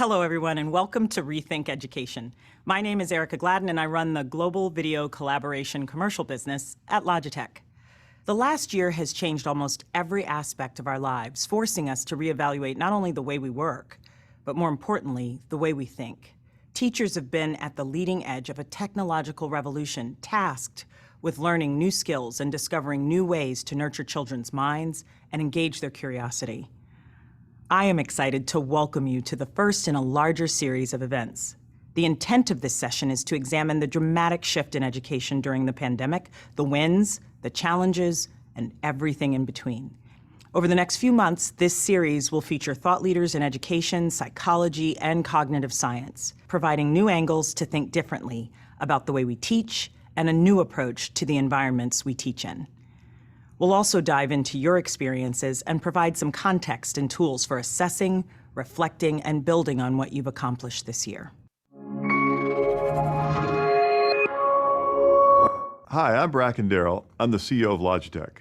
Hello, everyone, and welcome to Rethink Education. My name is Erica Gladden, and I run the global video collaboration commercial business at Logitech. The last year has changed almost every aspect of our lives, forcing us to reevaluate not only the way we work, but more importantly, the way we think. Teachers have been at the leading edge of a technological revolution, tasked with learning new skills and discovering new ways to nurture children's minds and engage their curiosity. I am excited to welcome you to the first in a larger series of events. The intent of this session is to examine the dramatic shift in education during the pandemic, the wins, the challenges, and everything in between. Over the next few months, this series will feature thought leaders in education, psychology, and cognitive science, providing new angles to think differently about the way we teach and a new approach to the environments we teach in. We'll also dive into your experiences and provide some context and tools for assessing, reflecting, and building on what you've accomplished this year. Hi, I'm Bracken Darrell. I'm the CEO of Logitech,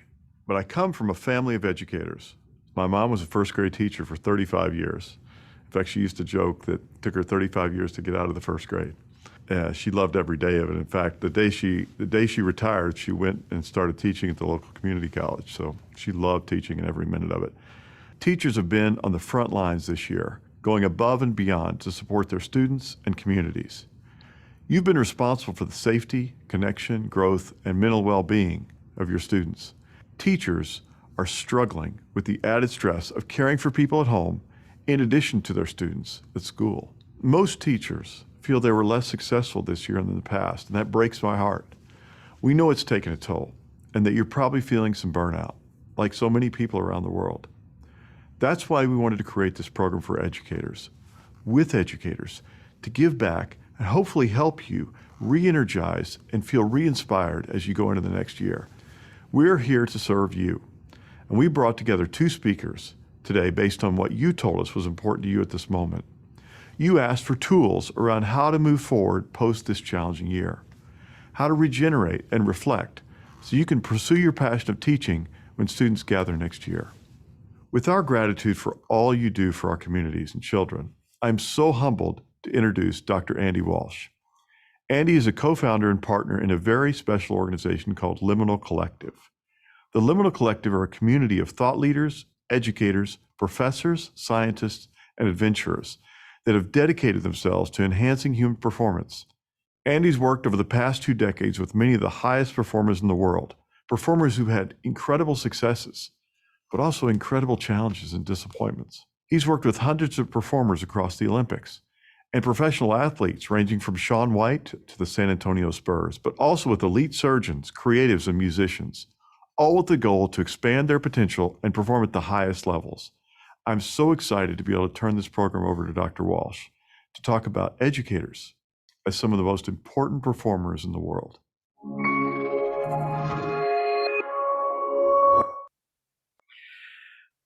but I come from a family of educators. My mom was a first grade teacher for 35 years. In fact, she used to joke that it took her 35 years to get out of the first grade. She loved every day of it. In fact, the day she retired, she went and started teaching at the local community college. So she loved teaching and every minute of it. Teachers have been on the front lines this year, going above and beyond to support their students and communities. You've been responsible for the safety, connection, growth, and mental well-being of your students. Teachers are struggling with the added stress of caring for people at home in addition to their students at school. Most teachers feel they were less successful this year than the past, and that breaks my heart. We know it's taken a toll, and that you're probably feeling some burnout, like so many people around the world. That's why we wanted to create this program for educators, with educators, to give back and hopefully help you re-energize and feel re-inspired as you go into the next year. We're here to serve you, and we brought together 2 speakers today based on what you told us was important to you at this moment. You asked for tools around how to move forward post this challenging year, how to regenerate and reflect so you can pursue your passion of teaching when students gather next year. With our gratitude for all you do for our communities and children, I'm so humbled to introduce Dr. Andy Walsh. Andy is a co-founder and partner in a very special organization called Liminal Collective. The Liminal Collective are a community of thought leaders, educators, professors, scientists, and adventurers that have dedicated themselves to enhancing human performance. Andy's worked over the past 2 decades with many of the highest performers in the world, performers who've had incredible successes, but also incredible challenges and disappointments. He's worked with hundreds of performers across the Olympics and professional athletes ranging from Shaun White to the San Antonio Spurs, but also with elite surgeons, creatives, and musicians, all with the goal to expand their potential and perform at the highest levels. I'm so excited to be able to turn this program over to Dr. Walsh to talk about educators as some of the most important performers in the world.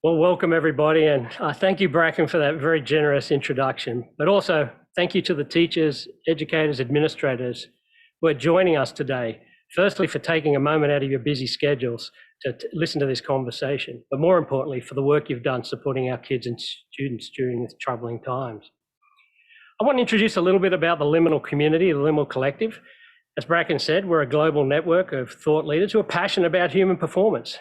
Well, welcome everybody, and thank you, Bracken, for that very generous introduction. But also, thank you to the teachers, educators, administrators who are joining us today. Firstly, for taking a moment out of your busy schedules to listen to this conversation, but more importantly, for the work you've done supporting our kids and students during these troubling times. I want to introduce a little bit about the Liminal community, the Liminal Collective. As Bracken said, we're a global network of thought leaders who are passionate about human performance.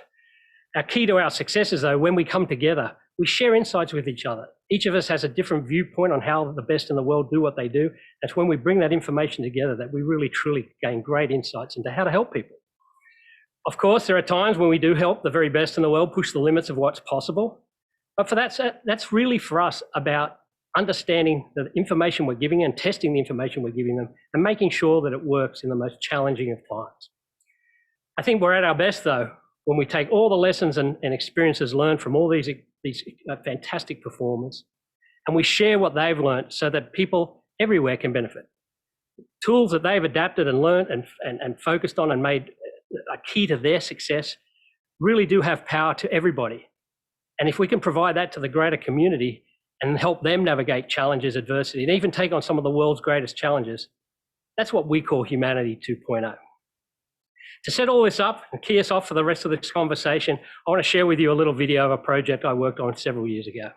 Our key to our success is, though, when we come together, we share insights with each other. Each of us has a different viewpoint on how the best in the world do what they do. That's when we bring that information together that we really, truly gain great insights into how to help people. Of course, there are times when we do help the very best in the world push the limits of what's possible. But for that's really for us about understanding the information we're giving and testing the information we're giving them and making sure that it works in the most challenging of times. I think we're at our best, though, when we take all the lessons and experiences learned from all these fantastic performers and we share what they've learned so that people everywhere can benefit. Tools that they've adapted and learned and focused on and made a key to their success really do have power to everybody. And if we can provide that to the greater community and help them navigate challenges, adversity, and even take on some of the world's greatest challenges, that's what we call Humanity 2.0. To set all this up and key us off for the rest of this conversation, I want to share with you a little video of a project I worked on several years ago.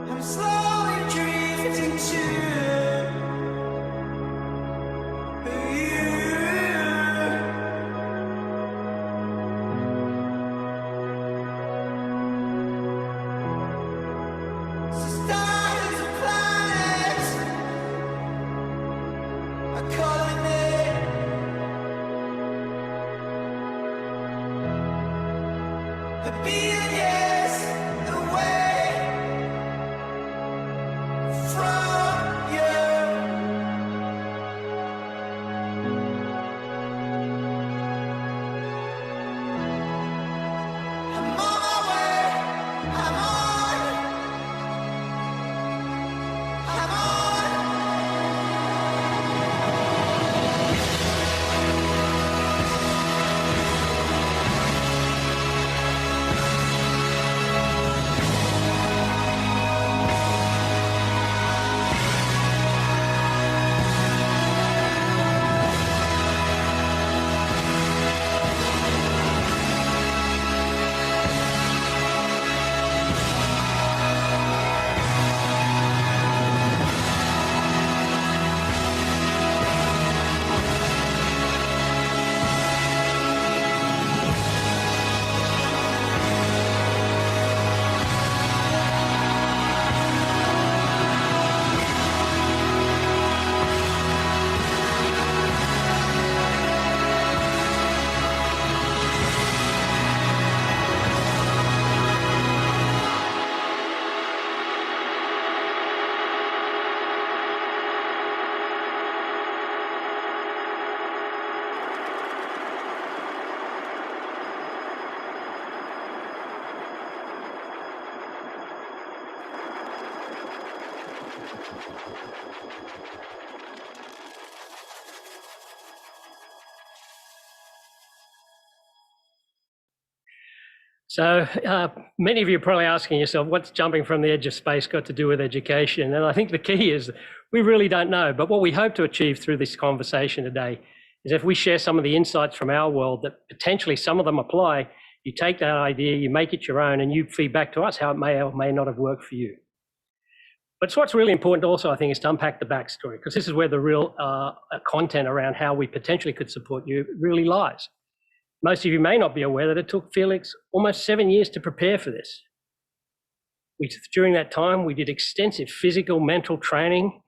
I'm slowly drifting to you. Stars and planets are calling me. A billion years away from you. So many of you are probably asking yourself, what's jumping from the edge of space got to do with education? And I think the key is we really don't know. But what we hope to achieve through this conversation today is if we share some of the insights from our world that potentially some of them apply, you take that idea, you make it your own, and you feed back to us how it may or may not have worked for you. But what's really important also, I think, is to unpack the backstory, because this is where the real content around how we potentially could support you really lies. Most of you may not be aware that it took Felix almost 7 years to prepare for this. During that time, we did extensive physical, mental training.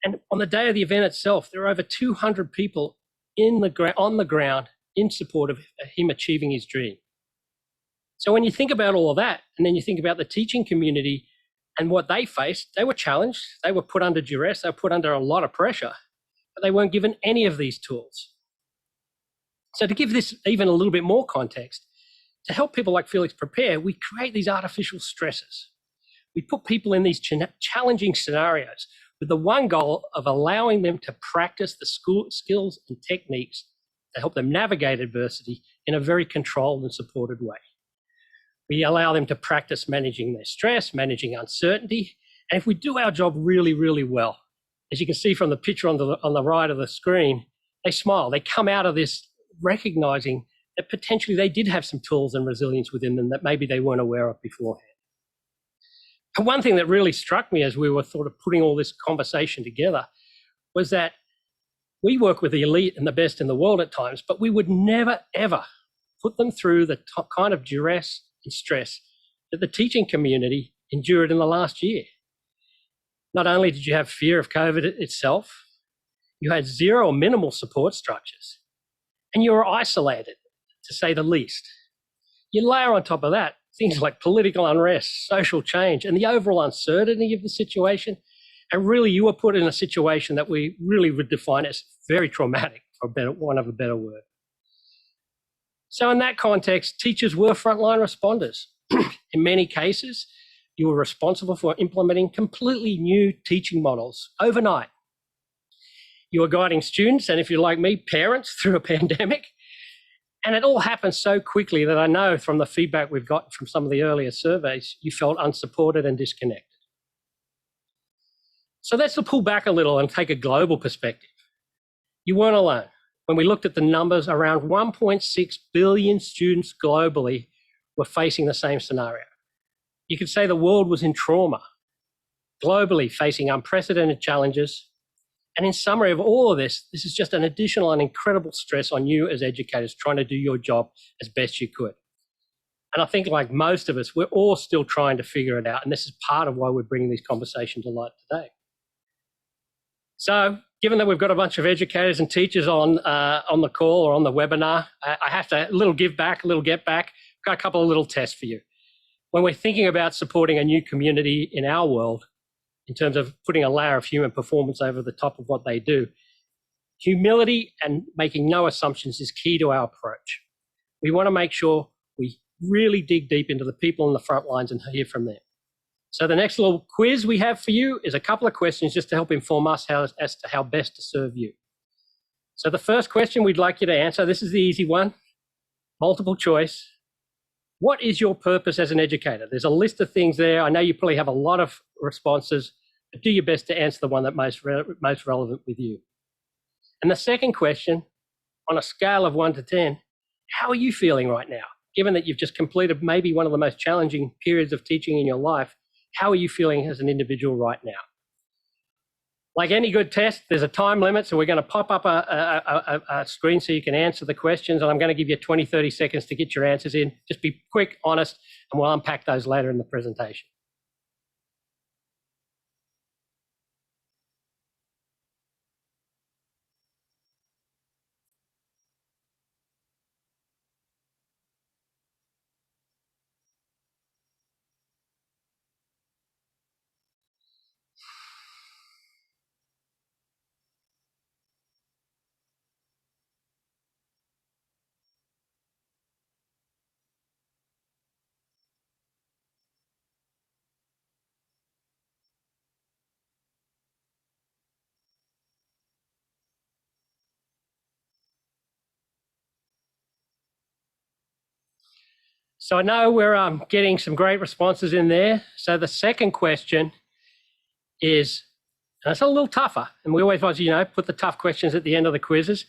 And on the day of the event itself, there were over 200 people on the ground in support of him achieving his dream. So when you think about all of that, and then you think about the teaching community and what they faced, they were challenged, they were put under duress, they were put under a lot of pressure, but they weren't given any of these tools. So to give this even a little bit more context, to help people like Felix prepare, we create these artificial stresses. We put people in these challenging scenarios with the one goal of allowing them to practice the skills and techniques to help them navigate adversity in a very controlled and supported way. We allow them to practice managing their stress, managing uncertainty. And if we do our job really, really well, as you can see from the picture on the right of the screen, they smile. They come out of this recognizing that potentially they did have some tools and resilience within them that maybe they weren't aware of beforehand. And one thing that really struck me as we were sort of putting all this conversation together was that we work with the elite and the best in the world at times, but we would never, ever put them through the kind of duress and stress that the teaching community endured in the last year. Not only did you have fear of COVID itself, you had zero or minimal support structures, and you were isolated, to say the least. You layer on top of that things like political unrest, social change, and the overall uncertainty of the situation, and really you were put in a situation that we really would define as very traumatic, for want of a better word. So in that context, teachers were frontline responders. In many cases, you were responsible for implementing completely new teaching models overnight. You were guiding students, and if you're like me, parents through a pandemic. And it all happened so quickly that I know from the feedback we've got from some of the earlier surveys, you felt unsupported and disconnected. So let's pull back a little and take a global perspective. You weren't alone. When we looked at the numbers, around 1.6 billion students globally were facing the same scenario. You could say the world was in trauma, globally facing unprecedented challenges. And in summary of all of this, this is just an additional and incredible stress on you as educators trying to do your job as best you could. And I think like most of us, we're all still trying to figure it out. And this is part of why we're bringing these conversations to light today. So given that we've got a bunch of educators and teachers on the call or on the webinar, I have to, a little give back, a little get back. I've got a couple of little tests for you. When we're thinking about supporting a new community in our world, in terms of putting a layer of human performance over the top of what they do, humility and making no assumptions is key to our approach. We want to make sure we really dig deep into the people in the front lines and hear from them. So the next little quiz we have for you is a couple of questions just to help inform us as to how best to serve you. So the first question we'd like you to answer, this is the easy one, multiple choice. What is your purpose as an educator? There's a list of things there. I know you probably have a lot of responses, but do your best to answer the one that's most relevant with you. And the second question, on a scale of 1 to 10, how are you feeling right now? Given that you've just completed maybe one of the most challenging periods of teaching in your life, how are you feeling as an individual right now? Like any good test, there's a time limit, so we're going to pop up a screen so you can answer the questions, and I'm going to give you 20, 30 seconds to get your answers in. Just be quick, honest, and we'll unpack those later in the presentation. So I know we're getting some great responses in there. So the second question is, and it's a little tougher, and we always want to, put the tough questions at the end of the quizzes.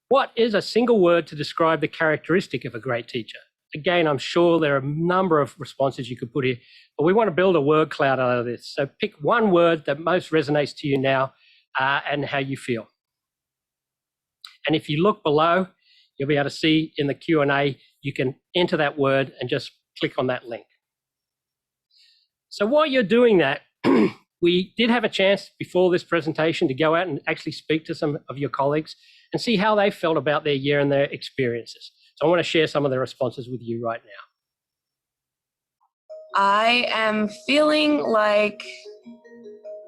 What is a single word to describe the characteristic of a great teacher? Again, I'm sure there are a number of responses you could put here, but we want to build a word cloud out of this. So pick one word that most resonates to you now and how you feel. And if you look below, you'll be able to see in the Q&A, you can enter that word and just click on that link. So while you're doing that, we did have a chance before this presentation to go out and actually speak to some of your colleagues and see how they felt about their year and their experiences. So I want to share some of their responses with you right now. I am feeling like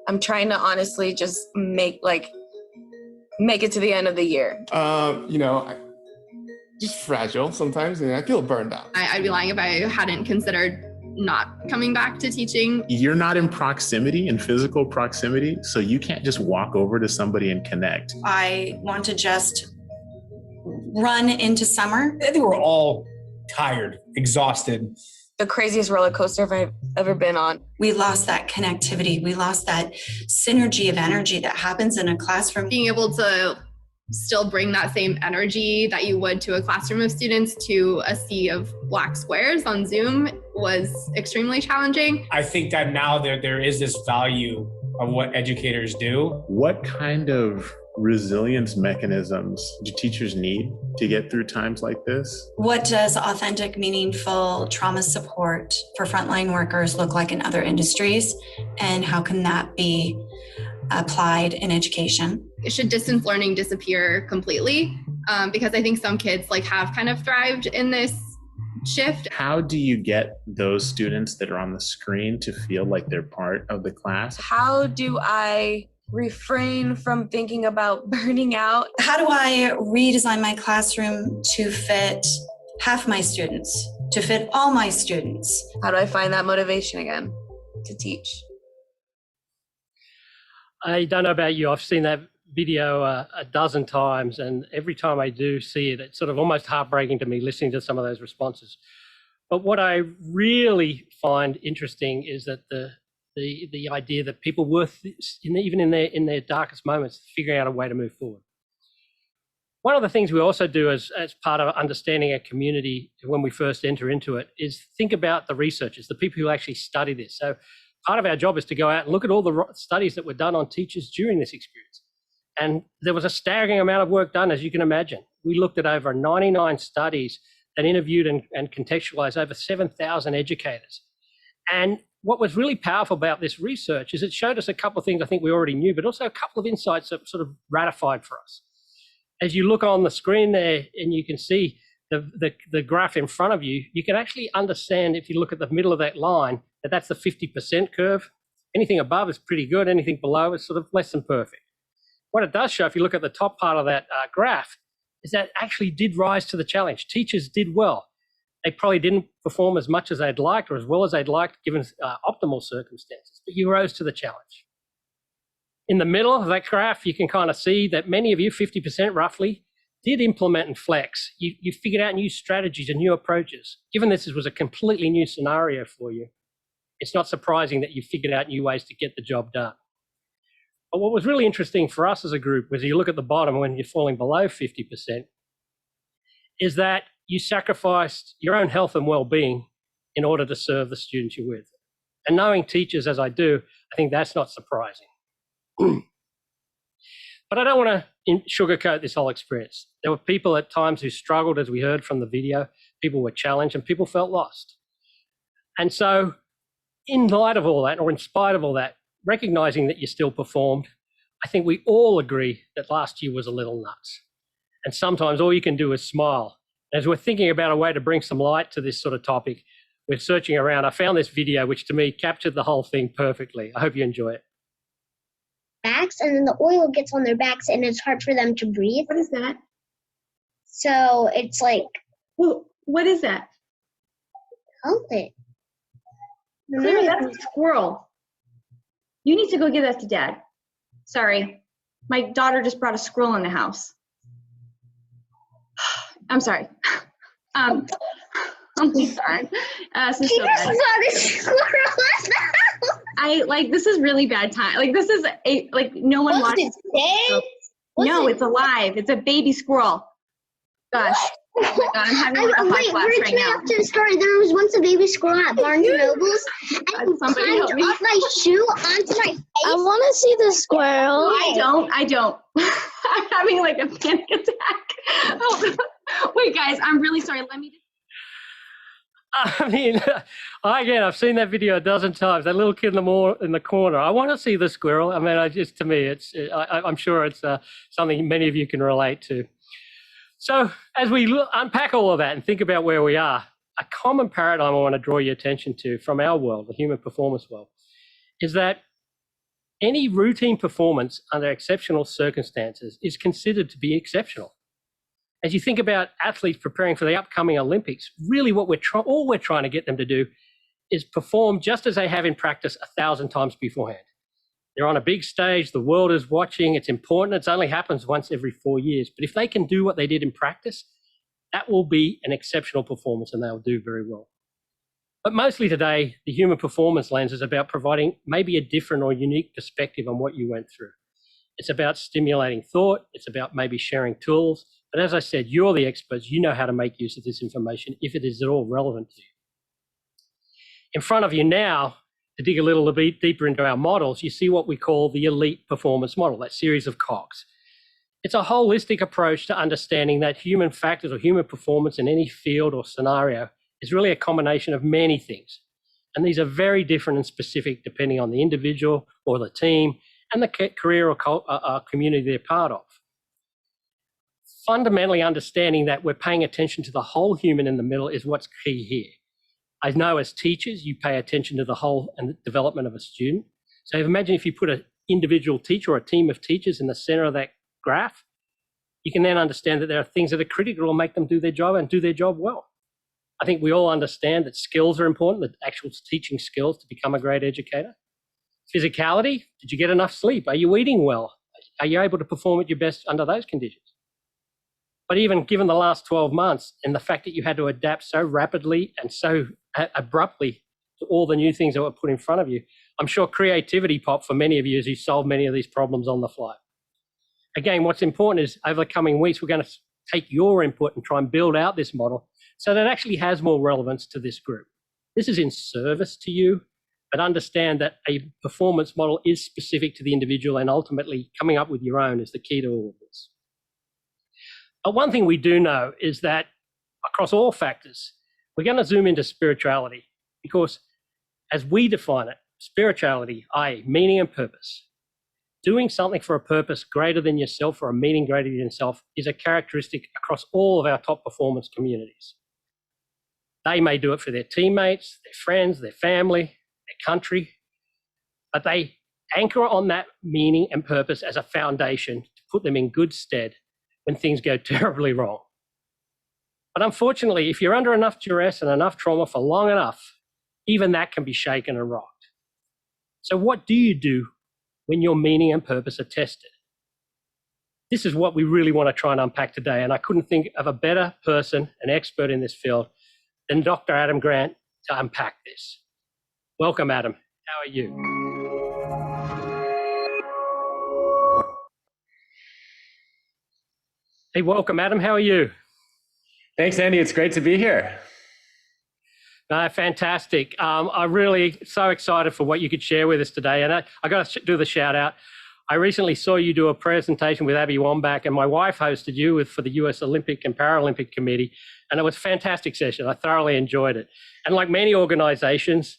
I'm trying to honestly just make it to the end of the year. Just fragile sometimes, and I feel burned out. I'd be lying if I hadn't considered not coming back to teaching. You're not in proximity, in physical proximity, so you can't just walk over to somebody and connect. I want to just run into summer. I think we're all tired, exhausted. The craziest roller coaster I've ever been on. We lost that connectivity. We lost that synergy of energy that happens in a classroom. Being able to still bring that same energy that you would to a classroom of students to a sea of black squares on Zoom was extremely challenging. I think that now there is this value of what educators do. What kind of resilience mechanisms do teachers need to get through times like this? What does authentic, meaningful trauma support for frontline workers look like in other industries? And how can that be applied in education? Should distance learning disappear completely? Because I think some kids have kind of thrived in this shift. How do you get those students that are on the screen to feel like they're part of the class? How do I refrain from thinking about burning out? How do I redesign my classroom to fit half my students, to fit all my students? How do I find that motivation again to teach? I don't know about you, I've seen that video a dozen times, and every time I do see it, it's sort of almost heartbreaking to me listening to some of those responses. But what I really find interesting is that the idea that people were, even in their darkest moments, figuring out a way to move forward. One of the things we also do as part of understanding a community when we first enter into it is think about the researchers, the people who actually study this. So part of our job is to go out and look at all the studies that were done on teachers during this experience. And there was a staggering amount of work done, as you can imagine. We looked at over 99 studies that interviewed and contextualized over 7,000 educators. And what was really powerful about this research is it showed us a couple of things I think we already knew, but also a couple of insights that sort of ratified for us. As you look on the screen there and you can see the graph in front of you, you can actually understand, if you look at the middle of that line, that that's the 50% curve. Anything above is pretty good. Anything below is sort of less than perfect. What it does show, if you look at the top part of that graph, is that actually did rise to the challenge. Teachers did well. They probably didn't perform as much as they'd liked or as well as they'd liked given optimal circumstances, but you rose to the challenge. In the middle of that graph, you can kind of see that many of you, 50% roughly, did implement and flex. You figured out new strategies and new approaches. Given this was a completely new scenario for you, it's not surprising that you figured out new ways to get the job done. But what was really interesting for us as a group was, you look at the bottom when you're falling below 50%, is that you sacrificed your own health and well-being in order to serve the students you're with. And knowing teachers as I do, I think that's not surprising. But I don't want to sugarcoat this whole experience. There were people at times who struggled, as we heard from the video. People were challenged and people felt lost. And so in light of all that, or in spite of all that, recognizing that you still performed, I think we all agree that last year was a little nuts. And sometimes all you can do is smile. As we're thinking about a way to bring some light to this sort of topic, we're searching around. I found this video, which to me captured the whole thing perfectly. I hope you enjoy it. Backs, and then the oil gets on their backs and it's hard for them to breathe. What is that? So it's like, well, what is that? help it. Clearly that's a squirrel. You need to go give that to Dad. Sorry, my daughter just brought a squirrel in the house. I'm sorry. Oh my God. This is so He just bad. saw the squirrel. This is really bad time. Like, this is no one Was watches. it dead? No, it's alive. It's a baby squirrel. Gosh. Oh my God, I'm having like a hot flash right Bridge me now. up to the story. There was once a baby squirrel at Barnes & Noble's, and he Somebody climbed help me. up my shoe onto my face. I want to see the squirrel. I don't. I'm having like a panic attack. Oh, wait, guys, I'm really sorry. Let me. I mean, again, I've seen that video a dozen times. That little kid in the corner. I want to see the squirrel. I mean, to me, I'm sure it's something many of you can relate to. So as we unpack all of that and think about where we are, a common paradigm I want to draw your attention to from our world, the human performance world, is that any routine performance under exceptional circumstances is considered to be exceptional. As you think about athletes preparing for the upcoming Olympics, really what all we're trying to get them to do is perform just as they have in practice 1,000 times beforehand. They're on a big stage, the world is watching, it's important, it only happens once every 4 years. But if they can do what they did in practice, that will be an exceptional performance and they'll do very well. But mostly today, the human performance lens is about providing maybe a different or unique perspective on what you went through. It's about stimulating thought, it's about maybe sharing tools. But as I said, you're the experts, you know how to make use of this information if it is at all relevant to you. In front of you now, to dig a little bit deeper into our models, you see what we call the elite performance model, that series of cogs. It's a holistic approach to understanding that human factors or human performance in any field or scenario is really a combination of many things. And these are very different and specific depending on the individual or the team and the career or community they're part of. Fundamentally understanding that we're paying attention to the whole human in the middle is what's key here. I know as teachers, you pay attention to the whole and the development of a student. So imagine if you put an individual teacher or a team of teachers in the center of that graph, you can then understand that there are things that are critical to make them do their job and do their job well. I think we all understand that skills are important, that actual teaching skills to become a great educator. Physicality, did you get enough sleep? Are you eating well? Are you able to perform at your best under those conditions? But even given the last 12 months and the fact that you had to adapt so rapidly and so abruptly to all the new things that were put in front of you, I'm sure creativity popped for many of you as you solved many of these problems on the fly. Again, what's important is over the coming weeks, we're going to take your input and try and build out this model so that it actually has more relevance to this group. This is in service to you, but understand that a performance model is specific to the individual and ultimately coming up with your own is the key to all of this. But one thing we do know is that across all factors, we're going to zoom into spirituality because as we define it, spirituality, i.e. meaning and purpose, doing something for a purpose greater than yourself or a meaning greater than yourself is a characteristic across all of our top performance communities. They may do it for their teammates, their friends, their family, their country, but they anchor on that meaning and purpose as a foundation to put them in good stead when things go terribly wrong. But unfortunately, if you're under enough duress and enough trauma for long enough, even that can be shaken and rocked. So what do you do when your meaning and purpose are tested? This is what we really want to try and unpack today, and I couldn't think of a better person, an expert in this field, than Dr. Adam Grant to unpack this. Welcome, Adam. How are you? Hey, welcome, Adam. How are you? Thanks, Andy. It's great to be here. Fantastic. I'm really so excited for what you could share with us today. And I got to do the shout out. I recently saw you do a presentation with Abby Wambach, and my wife hosted you for the US Olympic and Paralympic Committee. And it was a fantastic session. I thoroughly enjoyed it. And like many organizations,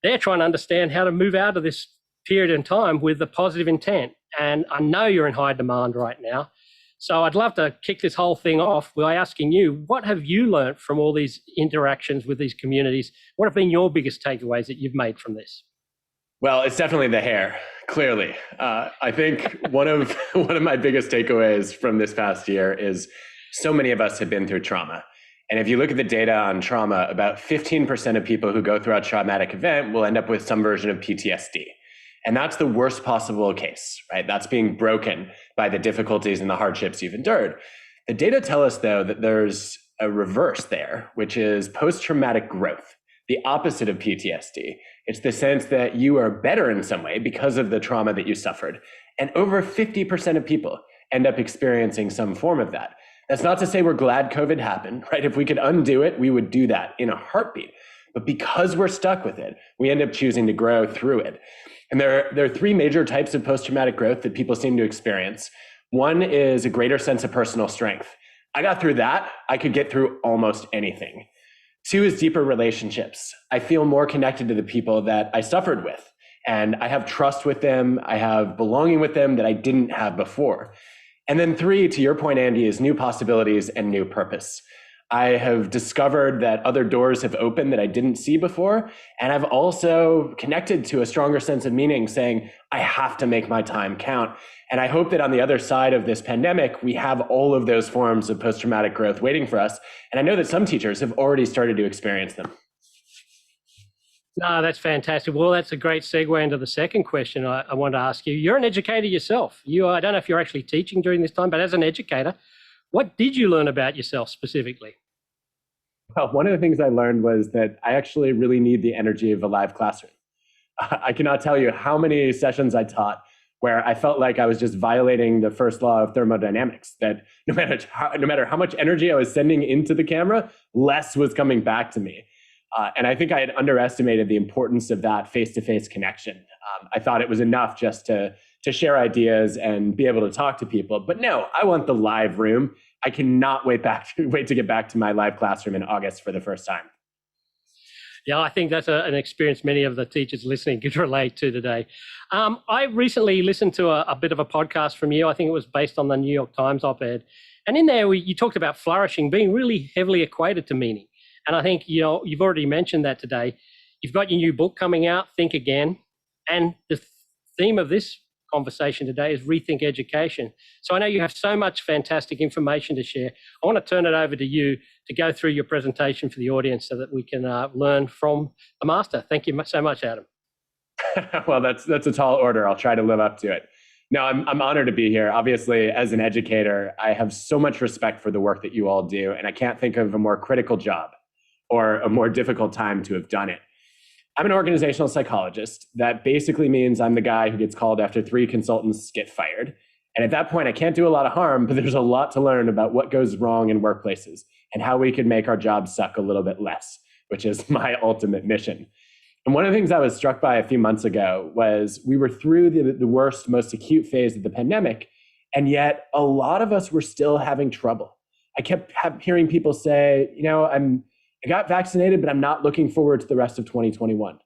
they're trying to understand how to move out of this period in time with a positive intent. And I know you're in high demand right now. So I'd love to kick this whole thing off by asking you, what have you learned from all these interactions with these communities? What have been your biggest takeaways that you've made from this? Well, it's definitely the hair, clearly. I think one of my biggest takeaways from this past year is so many of us have been through trauma. And if you look at the data on trauma, about 15% of people who go through a traumatic event will end up with some version of PTSD. And that's the worst possible case, right? That's being broken by the difficulties and the hardships you've endured. The data tell us, though, that there's a reverse there, which is post-traumatic growth, the opposite of PTSD. It's the sense that you are better in some way because of the trauma that you suffered. And over 50% of people end up experiencing some form of that. That's not to say we're glad COVID happened, right? If we could undo it, we would do that in a heartbeat. But because we're stuck with it, we end up choosing to grow through it. And there are three major types of post-traumatic growth that people seem to experience. One is a greater sense of personal strength. I got through that. I could get through almost anything. Two is deeper relationships. I feel more connected to the people that I suffered with, and I have trust with them. I have belonging with them that I didn't have before. And then three, to your point, Andy, is new possibilities and new purpose. I have discovered that other doors have opened that I didn't see before. And I've also connected to a stronger sense of meaning, saying, I have to make my time count. And I hope that on the other side of this pandemic, we have all of those forms of post-traumatic growth waiting for us. And I know that some teachers have already started to experience them. No, that's fantastic. Well, that's a great segue into the second question I want to ask you. You're an educator yourself. I don't know if you're actually teaching during this time, but as an educator, what did you learn about yourself specifically? Well, one of the things I learned was that I actually really need the energy of a live classroom. I cannot tell you how many sessions I taught where I felt like I was just violating the first law of thermodynamics, that no matter how much energy I was sending into the camera, less was coming back to me. And I think I had underestimated the importance of that face-to-face connection. I thought it was enough just to share ideas and be able to talk to people. But no, I want the live room. I cannot wait to get back to my live classroom in August for the first time. Yeah, I think that's an experience many of the teachers listening could relate to today. I recently listened to a bit of a podcast from you. I think it was based on the New York Times op-ed. And in there, you talked about flourishing being really heavily equated to meaning. And I think, you've already mentioned that today. You've got your new book coming out, Think Again. And the theme of this conversation today is Rethink Education. So I know you have so much fantastic information to share. I want to turn it over to you to go through your presentation for the audience so that we can learn from the master. Thank you so much, Adam. Well, that's a tall order. I'll try to live up to it. No, I'm honored to be here. Obviously, as an educator, I have so much respect for the work that you all do, and I can't think of a more critical job or a more difficult time to have done it. I'm an organizational psychologist. That basically means I'm the guy who gets called after 3 consultants get fired. And at that point, I can't do a lot of harm, but there's a lot to learn about what goes wrong in workplaces and how we can make our jobs suck a little bit less, which is my ultimate mission. And one of the things I was struck by a few months ago was we were through the worst, most acute phase of the pandemic, and yet a lot of us were still having trouble. I kept hearing people say, I got vaccinated, but I'm not looking forward to the rest of 2021.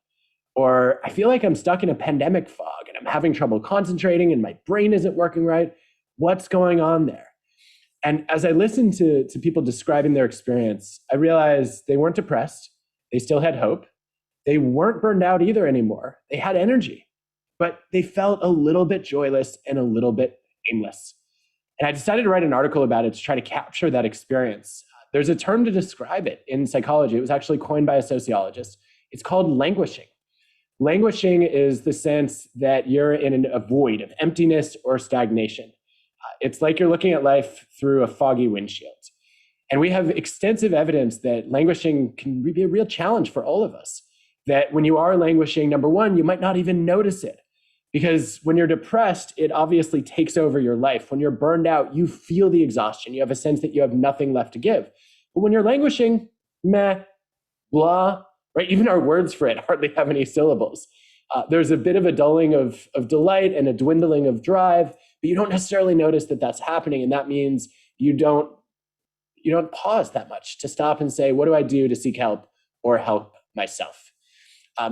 Or I feel like I'm stuck in a pandemic fog and I'm having trouble concentrating and my brain isn't working right. What's going on there? And as I listened to people describing their experience, I realized they weren't depressed. They still had hope. They weren't burned out either anymore. They had energy, but they felt a little bit joyless and a little bit aimless. And I decided to write an article about it to try to capture that experience. There's a term to describe it in psychology. It was actually coined by a sociologist. It's called languishing. Languishing is the sense that you're in a void of emptiness or stagnation. It's like you're looking at life through a foggy windshield. And we have extensive evidence that languishing can be a real challenge for all of us. That when you are languishing, number one, you might not even notice it. Because when you're depressed, it obviously takes over your life. When you're burned out, you feel the exhaustion. You have a sense that you have nothing left to give. But when you're languishing, meh, blah, right? Even our words for it hardly have any syllables. There's a bit of a dulling of delight and a dwindling of drive, but you don't necessarily notice that that's happening. And that means you don't pause that much to stop and say, what do I do to seek help or help myself?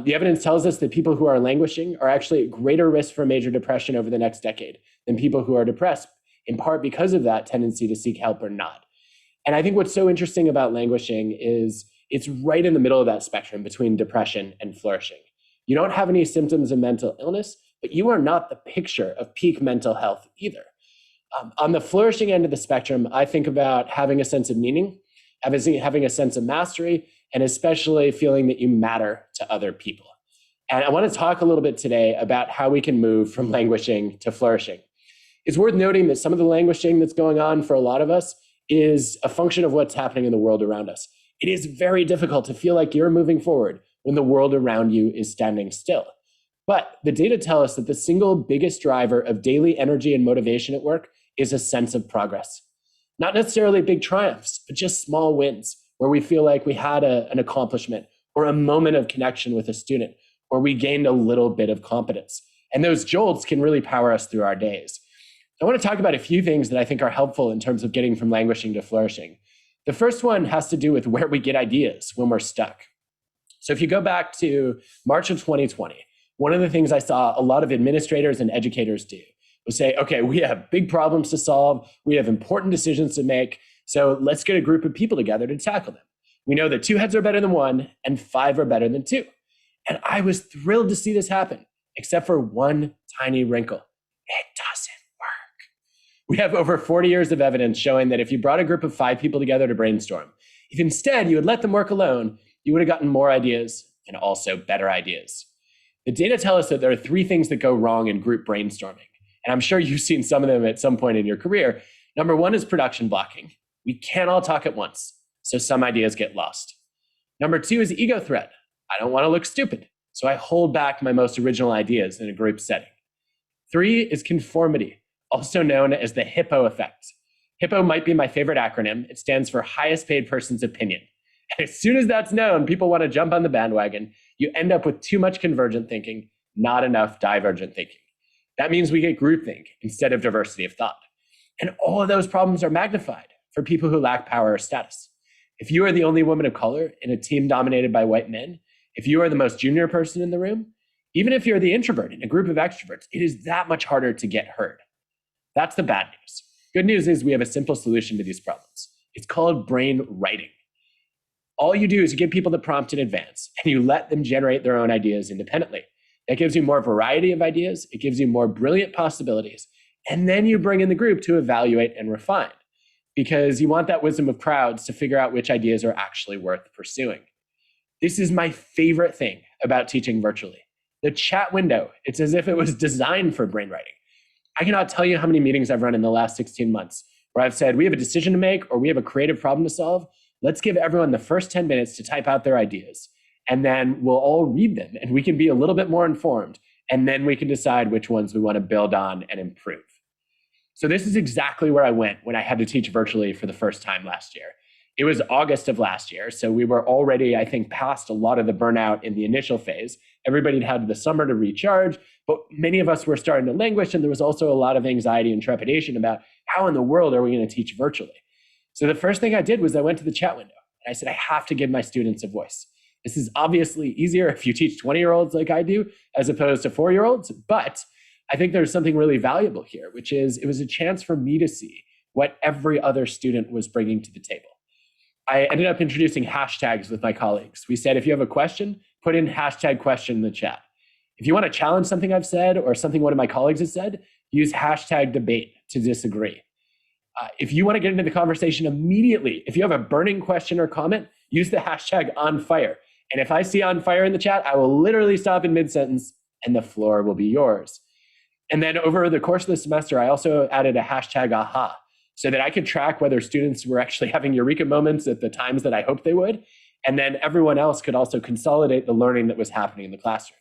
The evidence tells us that people who are languishing are actually at greater risk for major depression over the next decade than people who are depressed, in part because of that tendency to seek help or not. And I think what's so interesting about languishing is it's right in the middle of that spectrum between depression and flourishing. You don't have any symptoms of mental illness, but you are not the picture of peak mental health either. On the flourishing end of the spectrum, I think about having a sense of meaning, having a sense of mastery, and especially feeling that you matter to other people. And I want to talk a little bit today about how we can move from languishing to flourishing. It's worth noting that some of the languishing that's going on for a lot of us is a function of what's happening in the world around us. It is very difficult to feel like you're moving forward when the world around you is standing still. But the data tell us that the single biggest driver of daily energy and motivation at work is a sense of progress. Not necessarily big triumphs, but just small wins where we feel like we had an accomplishment or a moment of connection with a student, or we gained a little bit of competence. And those jolts can really power us through our days. I want to talk about a few things that I think are helpful in terms of getting from languishing to flourishing. The first one has to do with where we get ideas when we're stuck. So if you go back to March of 2020, one of the things I saw a lot of administrators and educators do was say, okay, we have big problems to solve. We have important decisions to make. So let's get a group of people together to tackle them. We know that 2 heads are better than 1 and 5 are better than 2. And I was thrilled to see this happen, except for one tiny wrinkle. It doesn't work. We have over 40 years of evidence showing that if you brought a group of 5 people together to brainstorm, if instead you had let them work alone, you would have gotten more ideas and also better ideas. The data tell us that there are 3 things that go wrong in group brainstorming. And I'm sure you've seen some of them at some point in your career. Number 1 is production blocking. We can't all talk at once, so some ideas get lost. Number 2 is ego threat. I don't want to look stupid, so I hold back my most original ideas in a group setting. 3 is conformity, also known as the HIPPO effect. HIPPO might be my favorite acronym. It stands for highest paid person's opinion. And as soon as that's known, people want to jump on the bandwagon. You end up with too much convergent thinking, not enough divergent thinking. That means we get groupthink instead of diversity of thought. And all of those problems are magnified for people who lack power or status. If you are the only woman of color in a team dominated by white men, if you are the most junior person in the room, even if you're the introvert in a group of extroverts, it is that much harder to get heard. That's the bad news. Good news is we have a simple solution to these problems. It's called brain writing. All you do is you give people the prompt in advance and you let them generate their own ideas independently. That gives you more variety of ideas. It gives you more brilliant possibilities. And then you bring in the group to evaluate and refine, because you want that wisdom of crowds to figure out which ideas are actually worth pursuing. This is my favorite thing about teaching virtually. The chat window, it's as if it was designed for brain writing. I cannot tell you how many meetings I've run in the last 16 months where I've said, we have a decision to make or we have a creative problem to solve. Let's give everyone the first 10 minutes to type out their ideas. And then we'll all read them and we can be a little bit more informed. And then we can decide which ones we want to build on and improve. So this is exactly where I went when I had to teach virtually for the first time last year. It was August of last year. So we were already, I think, past a lot of the burnout in the initial phase. Everybody had the summer to recharge, but many of us were starting to languish. And there was also a lot of anxiety and trepidation about how in the world are we going to teach virtually? So the first thing I did was I went to the chat window and I said, I have to give my students a voice. This is obviously easier if you teach 20-year-olds like I do, as opposed to 4-year-olds. But I think there's something really valuable here, which is it was a chance for me to see what every other student was bringing to the table. I ended up introducing hashtags with my colleagues. We said, if you have a question, put in hashtag question in the chat. If you want to challenge something I've said or something one of my colleagues has said, use hashtag debate to disagree. If you want to get into the conversation immediately, if you have a burning question or comment, use the hashtag on fire. And if I see on fire in the chat, I will literally stop in mid-sentence and the floor will be yours. And then over the course of the semester, I also added a hashtag aha so that I could track whether students were actually having eureka moments at the times that I hoped they would. And then everyone else could also consolidate the learning that was happening in the classroom.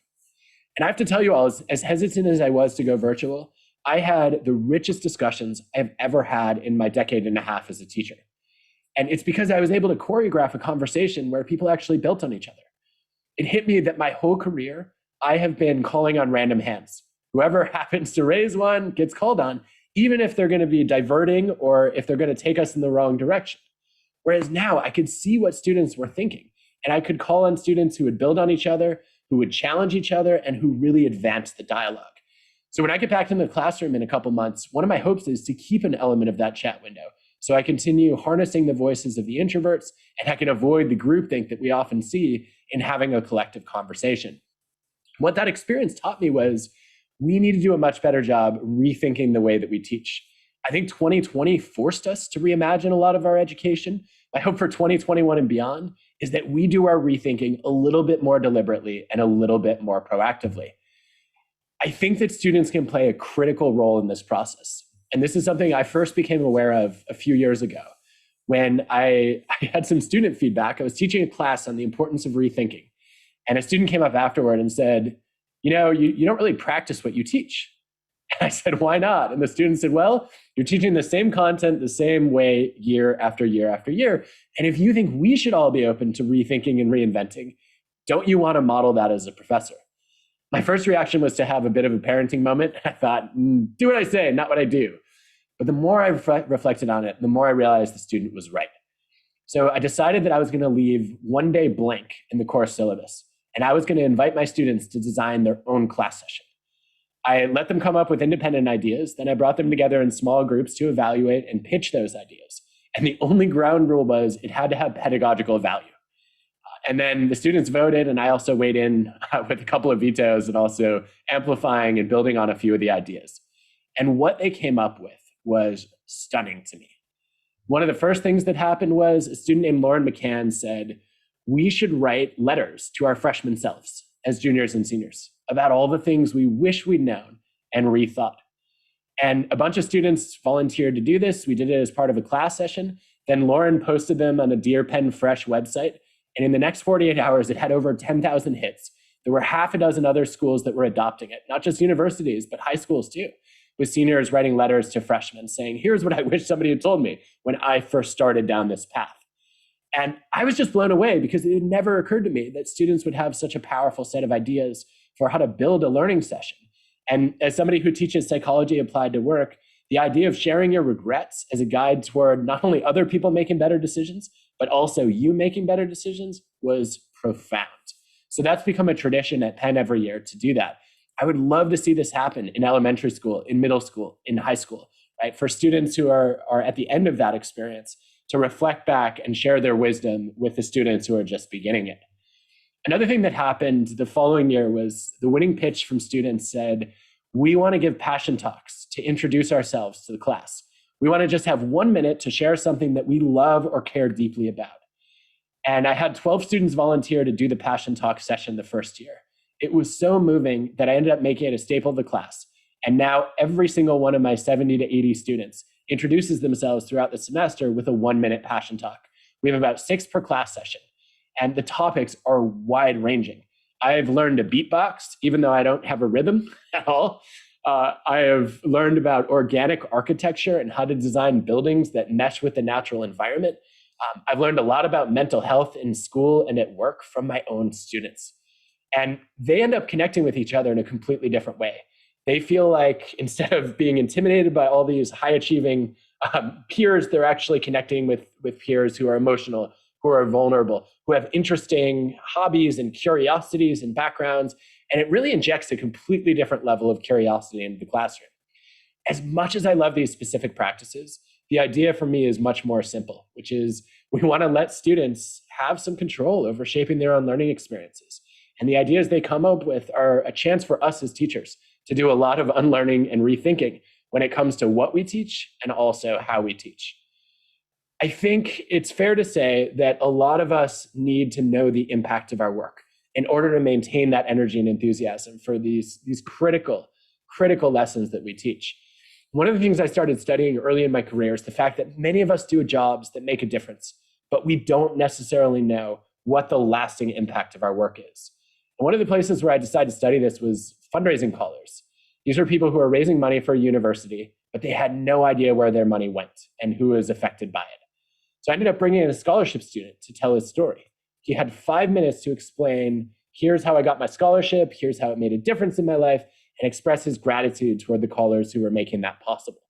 And I have to tell you all, as hesitant as I was to go virtual, I had the richest discussions I've ever had in my decade and a half as a teacher. And it's because I was able to choreograph a conversation where people actually built on each other. It hit me that my whole career, I have been calling on random hands. Whoever happens to raise one gets called on, even if they're going to be diverting or if they're going to take us in the wrong direction. Whereas now I could see what students were thinking, and I could call on students who would build on each other, who would challenge each other, and who really advanced the dialogue. So when I get back to the classroom in a couple months, one of my hopes is to keep an element of that chat window. So I continue harnessing the voices of the introverts, and I can avoid the groupthink that we often see in having a collective conversation. What that experience taught me was we need to do a much better job rethinking the way that we teach. I think 2020 forced us to reimagine a lot of our education. My hope for 2021 and beyond is that we do our rethinking a little bit more deliberately and a little bit more proactively. I think that students can play a critical role in this process. And this is something I first became aware of a few years ago. when I had some student feedback. I was teaching a class on the importance of rethinking. And a student came up afterward and said, you don't really practice what you teach. And I said, why not? And the student said, well, you're teaching the same content the same way year after year after year. And if you think we should all be open to rethinking and reinventing, don't you want to model that as a professor? My first reaction was to have a bit of a parenting moment. I thought, do what I say, not what I do. But the more I reflected on it, the more I realized the student was right. So I decided that I was going to leave one day blank in the course syllabus, and I was going to invite my students to design their own class session. I let them come up with independent ideas. Then I brought them together in small groups to evaluate and pitch those ideas. And the only ground rule was it had to have pedagogical value. And then the students voted, and I also weighed in with a couple of vetoes and also amplifying and building on a few of the ideas. And what they came up with was stunning to me. One of the first things that happened was a student named Lauren McCann said, we should write letters to our freshman selves as juniors and seniors about all the things we wish we'd known and rethought. And a bunch of students volunteered to do this. We did it as part of a class session. Then Lauren posted them on a Dear Pen Fresh website. And in the next 48 hours, it had over 10,000 hits. There were half a dozen other schools that were adopting it, not just universities, but high schools too, with seniors writing letters to freshmen saying, here's what I wish somebody had told me when I first started down this path. And I was just blown away because it had never occurred to me that students would have such a powerful set of ideas for how to build a learning session. And as somebody who teaches psychology applied to work, the idea of sharing your regrets as a guide toward not only other people making better decisions, but also you making better decisions was profound. So that's become a tradition at Penn every year to do that. I would love to see this happen in elementary school, in middle school, in high school, right? For students who are at the end of that experience to reflect back and share their wisdom with the students who are just beginning it. Another thing that happened the following year was the winning pitch from students said, we want to give passion talks to introduce ourselves to the class. We want to just have 1 minute to share something that we love or care deeply about. And I had 12 students volunteer to do the passion talk session the first year. It was so moving that I ended up making it a staple of the class. And now every single one of my 70 to 80 students introduces themselves throughout the semester with a 1 minute passion talk. We have about 6 per class session. And the topics are wide ranging. I've learned to beatbox, even though I don't have a rhythm at all. I have learned about organic architecture and how to design buildings that mesh with the natural environment. I've learned a lot about mental health in school and at work from my own students. And they end up connecting with each other in a completely different way. They feel like instead of being intimidated by all these high achieving peers, they're actually connecting with peers who are emotional, who are vulnerable, who have interesting hobbies and curiosities and backgrounds. And it really injects a completely different level of curiosity into the classroom. As much as I love these specific practices, the idea for me is much more simple, which is we want to let students have some control over shaping their own learning experiences. And the ideas they come up with are a chance for us as teachers to do a lot of unlearning and rethinking when it comes to what we teach and also how we teach. I think it's fair to say that a lot of us need to know the impact of our work in order to maintain that energy and enthusiasm for these critical lessons that we teach. One of the things I started studying early in my career is the fact that many of us do jobs that make a difference, but we don't necessarily know what the lasting impact of our work is. And one of the places where I decided to study this was fundraising callers. These are people who are raising money for a university, but they had no idea where their money went and who was affected by it. So I ended up bringing in a scholarship student to tell his story. He had 5 minutes to explain, here's how I got my scholarship, here's how it made a difference in my life, and express his gratitude toward the callers who were making that possible.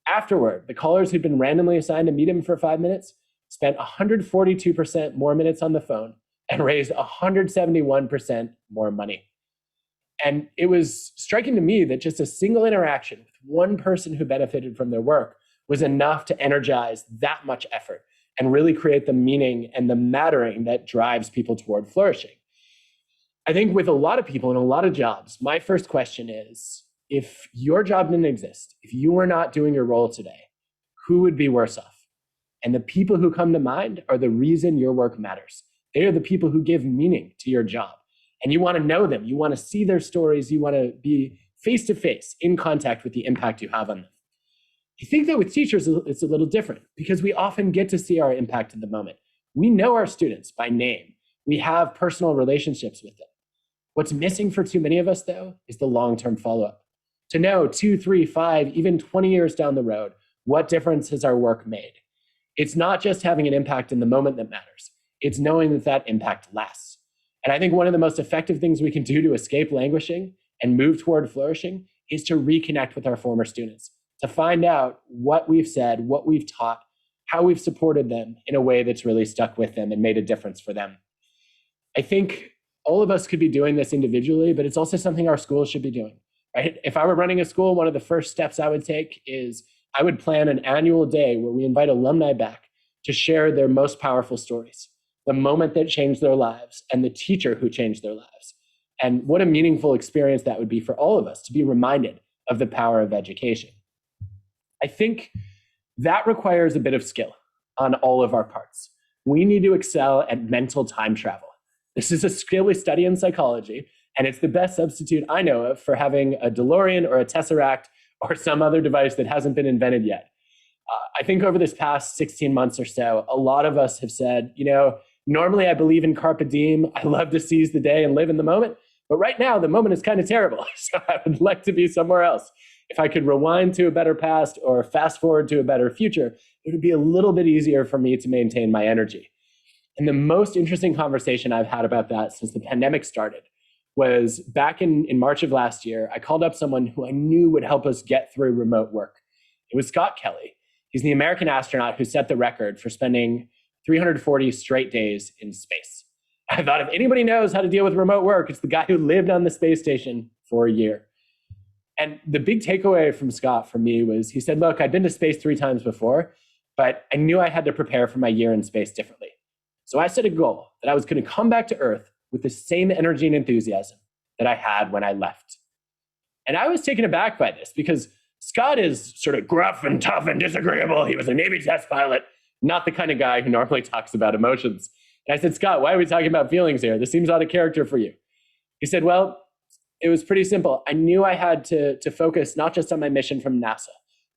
Afterward, the callers who'd been randomly assigned to meet him for 5 minutes spent 142% more minutes on the phone and raised 171% more money. And it was striking to me that just a single interaction with one person who benefited from their work was enough to energize that much effort and really create the meaning and the mattering that drives people toward flourishing. I think with a lot of people in a lot of jobs, my first question is, if your job didn't exist, if you were not doing your role today, who would be worse off? And the people who come to mind are the reason your work matters. They are the people who give meaning to your job. And you want to know them. You want to see their stories. You want to be face-to-face in contact with the impact you have on them. I think that with teachers, it's a little different because we often get to see our impact in the moment. We know our students by name. We have personal relationships with them. What's missing for too many of us, though, is the long-term follow-up. To know 2, 3, 5, even 20 years down the road, what difference has our work made? It's not just having an impact in the moment that matters. It's knowing that that impact lasts. And I think one of the most effective things we can do to escape languishing and move toward flourishing is to reconnect with our former students, to find out what we've said, what we've taught, how we've supported them in a way that's really stuck with them and made a difference for them. I think all of us could be doing this individually, but it's also something our schools should be doing, right? If I were running a school, one of the first steps I would take is I would plan an annual day where we invite alumni back to share their most powerful stories, the moment that changed their lives and the teacher who changed their lives. And what a meaningful experience that would be for all of us to be reminded of the power of education. I think that requires a bit of skill on all of our parts. We need to excel at mental time travel. This is a skill we study in psychology, and it's the best substitute I know of for having a DeLorean or a Tesseract or some other device that hasn't been invented yet. I think over this past 16 months or so, a lot of us have said, normally I believe in carpe diem. I love to seize the day and live in the moment. But right now, the moment is kind of terrible. So I would like to be somewhere else. If I could rewind to a better past or fast forward to a better future, it would be a little bit easier for me to maintain my energy. And the most interesting conversation I've had about that since the pandemic started was back in March of last year. I called up someone who I knew would help us get through remote work. It was Scott Kelly. He's the American astronaut who set the record for spending 340 straight days in space. I thought if anybody knows how to deal with remote work, it's the guy who lived on the space station for a year. And the big takeaway from Scott for me was he said, look, I'd been to space 3 times before, but I knew I had to prepare for my year in space differently. So I set a goal that I was going to come back to Earth with the same energy and enthusiasm that I had when I left. And I was taken aback by this because Scott is sort of gruff and tough and disagreeable. He was a Navy test pilot, not the kind of guy who normally talks about emotions. And I said, Scott, why are we talking about feelings here? This seems out of character for you. He said, well, it was pretty simple. I knew I had to focus not just on my mission from NASA,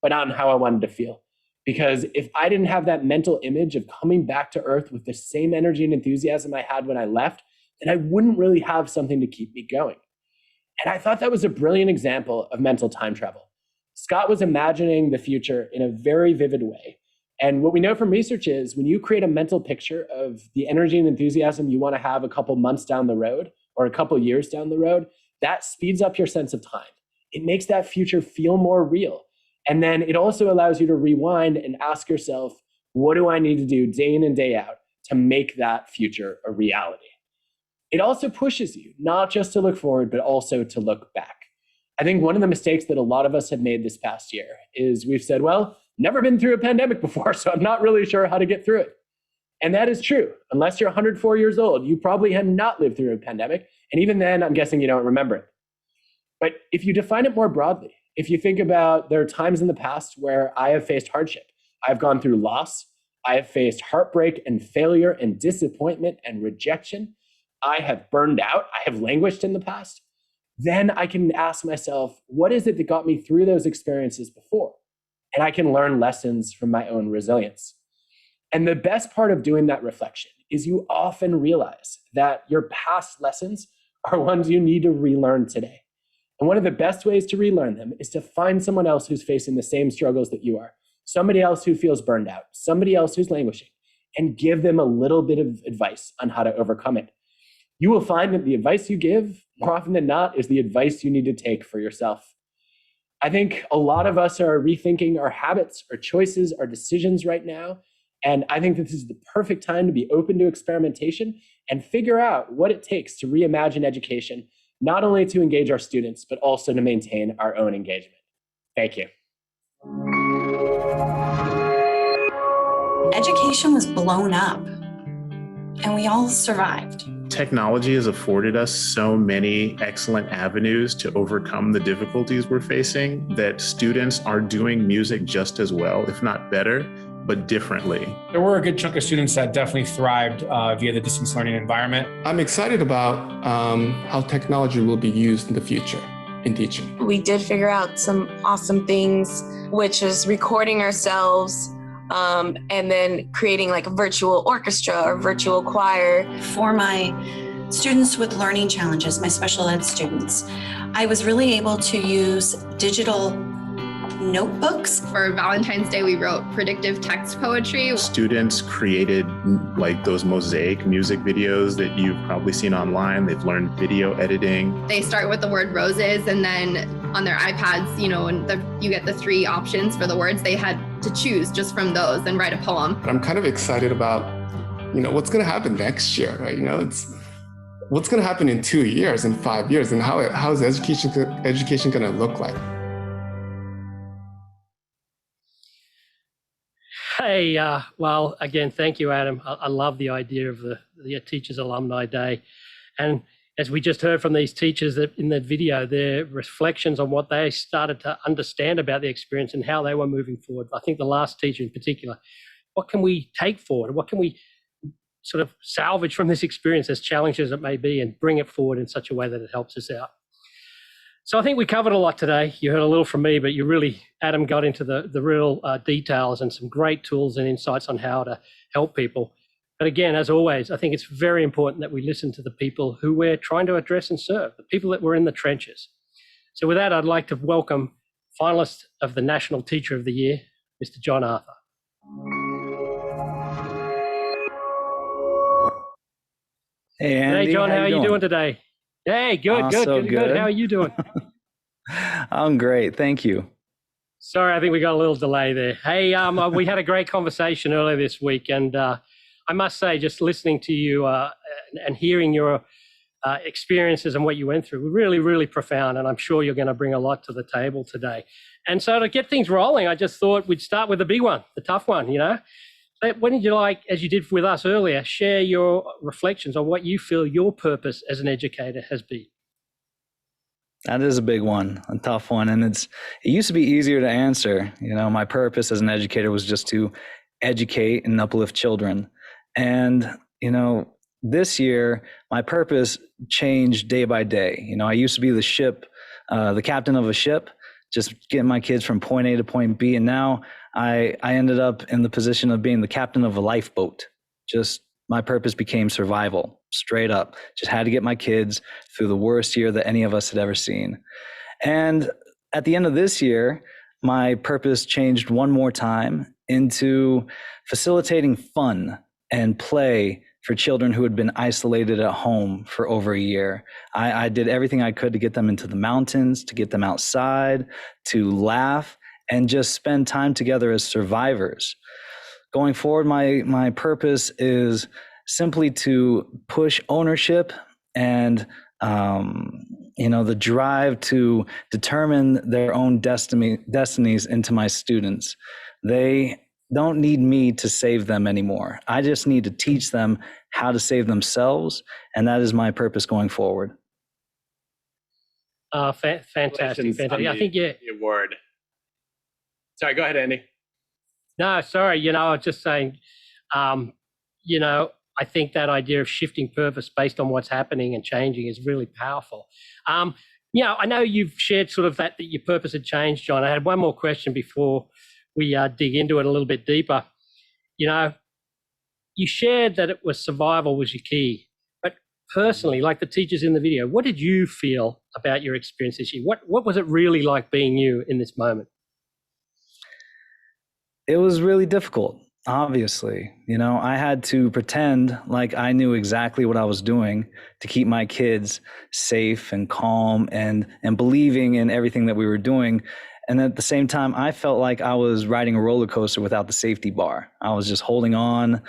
but on how I wanted to feel. Because if I didn't have that mental image of coming back to Earth with the same energy and enthusiasm I had when I left, then I wouldn't really have something to keep me going. And I thought that was a brilliant example of mental time travel. Scott was imagining the future in a very vivid way. And what we know from research is when you create a mental picture of the energy and enthusiasm you want to have a couple months down the road or a couple years down the road, that speeds up your sense of time. It makes that future feel more real. And then it also allows you to rewind and ask yourself, what do I need to do day in and day out to make that future a reality? It also pushes you not just to look forward, but also to look back. I think one of the mistakes that a lot of us have made this past year is we've said, well, never been through a pandemic before, so I'm not really sure how to get through it. And that is true. Unless you're 104 years old, you probably have not lived through a pandemic. And even then, I'm guessing you don't remember it. But if you define it more broadly, if you think about there are times in the past where I have faced hardship, I've gone through loss, I have faced heartbreak and failure and disappointment and rejection, I have burned out, I have languished in the past, then I can ask myself, what is it that got me through those experiences before? And I can learn lessons from my own resilience. And the best part of doing that reflection is you often realize that your past lessons are ones you need to relearn today. And one of the best ways to relearn them is to find someone else who's facing the same struggles that you are, somebody else who feels burned out, somebody else who's languishing, and give them a little bit of advice on how to overcome it. You will find that the advice you give, more often than not, is the advice you need to take for yourself. I think a lot of us are rethinking our habits, our choices, our decisions right now. And I think this is the perfect time to be open to experimentation and figure out what it takes to reimagine education, not only to engage our students, but also to maintain our own engagement. Thank you. Education was blown up, and we all survived. Technology has afforded us so many excellent avenues to overcome the difficulties we're facing that students are doing music just as well, if not better, but differently. There were a good chunk of students that definitely thrived via the distance learning environment. I'm excited about how technology will be used in the future in teaching. We did figure out some awesome things, which is recording ourselves and then creating like a virtual orchestra or virtual choir. For my students with learning challenges, my special ed students, I was really able to use digital notebooks. For Valentine's Day, we wrote predictive text poetry. Students created like those mosaic music videos that you've probably seen online. They've learned video editing. They start with the word roses, and then on their iPads, you know, and you get the 3 options for the words. They had to choose just from those and write a poem. I'm kind of excited about, you know, what's going to happen next year, right? You know, it's what's going to happen in 2 years, in 5 years, and how is education going to look like? Hey, well, again, thank you, Adam. I love the idea of the Teachers Alumni Day. And as we just heard from these teachers that in that video, their reflections on what they started to understand about the experience and how they were moving forward. I think the last teacher in particular, what can we take forward? What can we sort of salvage from this experience, as challenging as it may be, and bring it forward in such a way that it helps us out? So I think we covered a lot today. You heard a little from me, but you really, Adam, got into the real details and some great tools and insights on how to help people. But again, as always, I think it's very important that we listen to the people who we're trying to address and serve, the people that were in the trenches. So with that, I'd like to welcome finalist of the National Teacher of the Year, Mr. John Arthur. Hey, Andy. Hey, John, how are you doing today? Hey, good. How are you doing? I'm great. Thank you. Sorry, I think we got a little delay there. Hey, we had a great conversation earlier this week, and I must say, just listening to you and hearing your experiences and what you went through were really, really profound, and I'm sure you're going to bring a lot to the table today. And so to get things rolling, I just thought we'd start with the big one, the tough one, you know? When did you, like, as you did with us earlier, share your reflections on what you feel your purpose as an educator has been? That is a big one, a tough one. And it used to be easier to answer. You know, my purpose as an educator was just to educate and uplift children. And, you know, this year, my purpose changed day by day. You know, I used to be the captain of a ship, just getting my kids from point A to point B. And now I ended up in the position of being the captain of a lifeboat. Just my purpose became survival, straight up. Just had to get my kids through the worst year that any of us had ever seen. And at the end of this year, my purpose changed one more time into facilitating fun and play for children who had been isolated at home for over a year. I did everything I could to get them into the mountains, to get them outside, to laugh, and just spend time together as survivors. Going forward, my purpose is simply to push ownership and the drive to determine their own destinies into my students. They don't need me to save them anymore. I just need to teach them how to save themselves, and that is my purpose going forward. Fantastic. I think the award. Sorry, go ahead, Andy. No, sorry. You know, I was just saying, I think that idea of shifting purpose based on what's happening and changing is really powerful. I know you've shared sort of that your purpose had changed, John. I had one more question before we dig into it a little bit deeper. You know, you shared that it was survival was your key. But personally, like the teachers in the video, what did you feel about your experience this year? What was it really like being you in this moment? It was really difficult, obviously. You know, I had to pretend like I knew exactly what I was doing to keep my kids safe and calm and believing in everything that we were doing. And at the same time, I felt like I was riding a roller coaster without the safety bar. I was just holding on,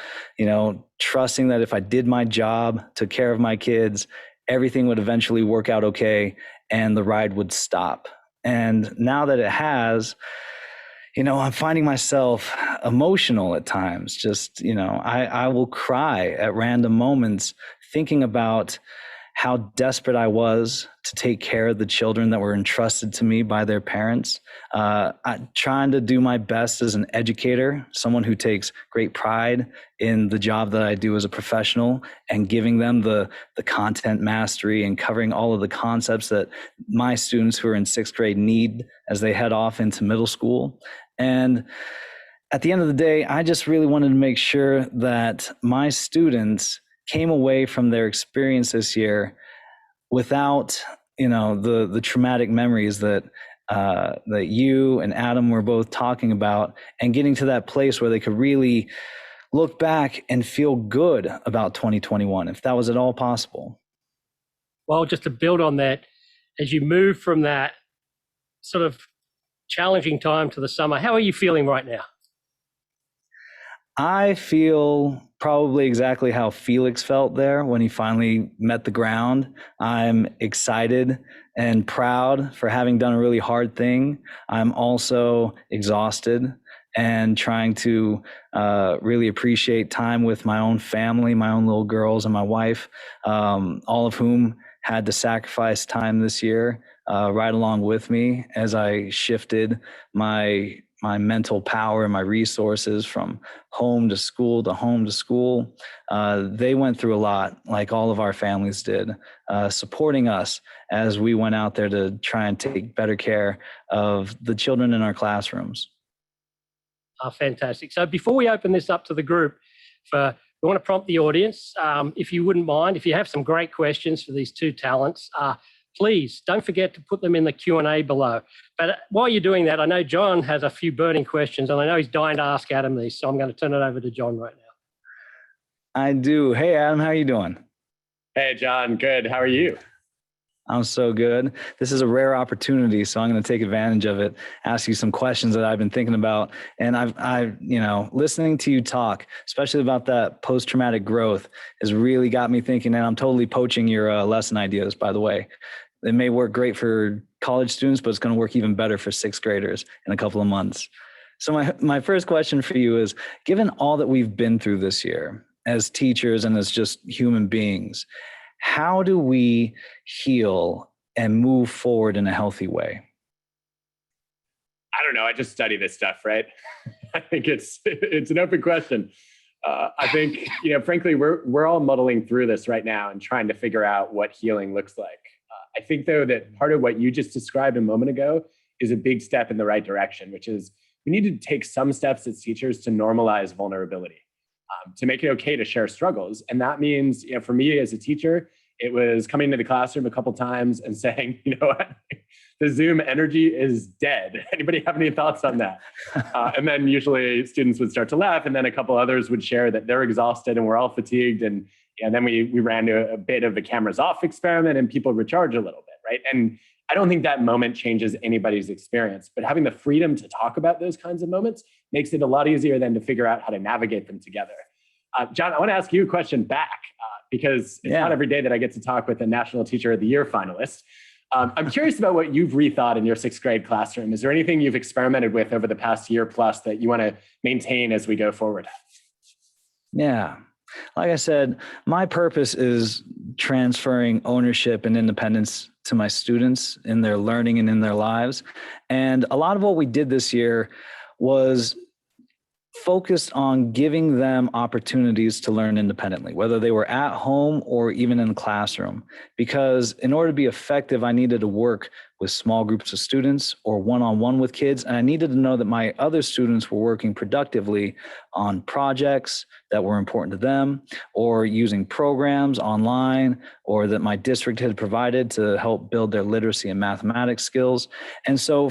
trusting that if I did my job, took care of my kids, everything would eventually work out okay and the ride would stop. And now that it has, I'm finding myself emotional at times. Just, I will cry at random moments thinking about how desperate I was to take care of the children that were entrusted to me by their parents. Trying to do my best as an educator, someone who takes great pride in the job that I do as a professional, and giving them the content mastery and covering all of the concepts that my students who are in 6th grade need as they head off into middle school. And at the end of the day, I just really wanted to make sure that my students came away from their experience this year without, the traumatic memories that you and Adam were both talking about, and getting to that place where they could really look back and feel good about 2021, if that was at all possible. Well, just to build on that, as you move from that sort of challenging time to the summer, how are you feeling right now? I feel probably exactly how Felix felt there when he finally met the ground. I'm excited and proud for having done a really hard thing. I'm also exhausted and trying to really appreciate time with my own family, my own little girls and my wife, all of whom had to sacrifice time this year right along with me as I shifted my mental power and my resources from home to school to home to school. They went through a lot, like all of our families did, supporting us as we went out there to try and take better care of the children in our classrooms. Fantastic. So before we open this up to the group, we want to prompt the audience, if you wouldn't mind, if you have some great questions for these two talents, please don't forget to put them in the Q&A below. But while you're doing that, I know John has a few burning questions, and I know he's dying to ask Adam these, so I'm going to turn it over to John right now. I do. Hey, Adam, how are you doing? Hey, John. Good. How are you? I'm so good. This is a rare opportunity, so I'm going to take advantage of it, ask you some questions that I've been thinking about. And listening to you talk, especially about that post-traumatic growth, has really got me thinking, and I'm totally poaching your lesson ideas, by the way. It may work great for college students, but it's going to work even better for 6th graders in a couple of months. So my first question for you is, given all that we've been through this year as teachers and as just human beings, how do we heal and move forward in a healthy way? I don't know. I just study this stuff, right? I think it's an open question. I think, frankly, we're all muddling through this right now and trying to figure out what healing looks like. I think, though, that part of what you just described a moment ago is a big step in the right direction, which is we need to take some steps as teachers to normalize vulnerability, to make it okay to share struggles. And that means, for me as a teacher, it was coming to the classroom a couple times and saying, what, the Zoom energy is dead. Anybody have any thoughts on that? And then usually students would start to laugh, and then a couple others would share that they're exhausted and we're all fatigued. And then we ran a bit of a cameras off experiment, and people recharge a little bit, right? And I don't think that moment changes anybody's experience, but having the freedom to talk about those kinds of moments makes it a lot easier then to figure out how to navigate them together. John, I want to ask you a question back because it's not every day that I get to talk with a National Teacher of the Year finalist. I'm curious about what you've rethought in your 6th grade classroom. Is there anything you've experimented with over the past year plus that you want to maintain as we go forward? Yeah. Like I said, my purpose is transferring ownership and independence to my students in their learning and in their lives. And a lot of what we did this year was focused on giving them opportunities to learn independently, whether they were at home or even in the classroom. Because in order to be effective, I needed to work with small groups of students or one-on-one with kids. And I needed to know that my other students were working productively on projects that were important to them, or using programs online, or that my district had provided to help build their literacy and mathematics skills. And so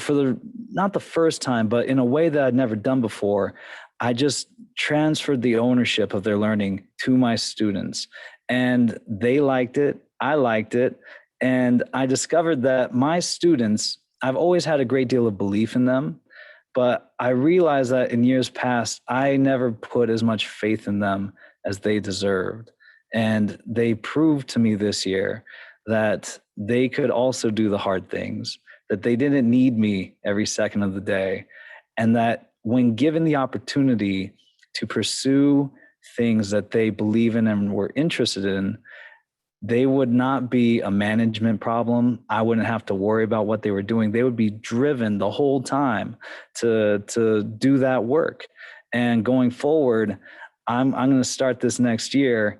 not the first time, but in a way that I'd never done before, I just transferred the ownership of their learning to my students, and they liked it. I liked it. And I discovered that my students, I've always had a great deal of belief in them, but I realized that in years past, I never put as much faith in them as they deserved. And they proved to me this year that they could also do the hard things, that they didn't need me every second of the day, and that when given the opportunity to pursue things that they believe in and were interested in, they would not be a management problem. I wouldn't have to worry about what they were doing. They would be driven the whole time to do that work. And going forward, I'm going to start this next year,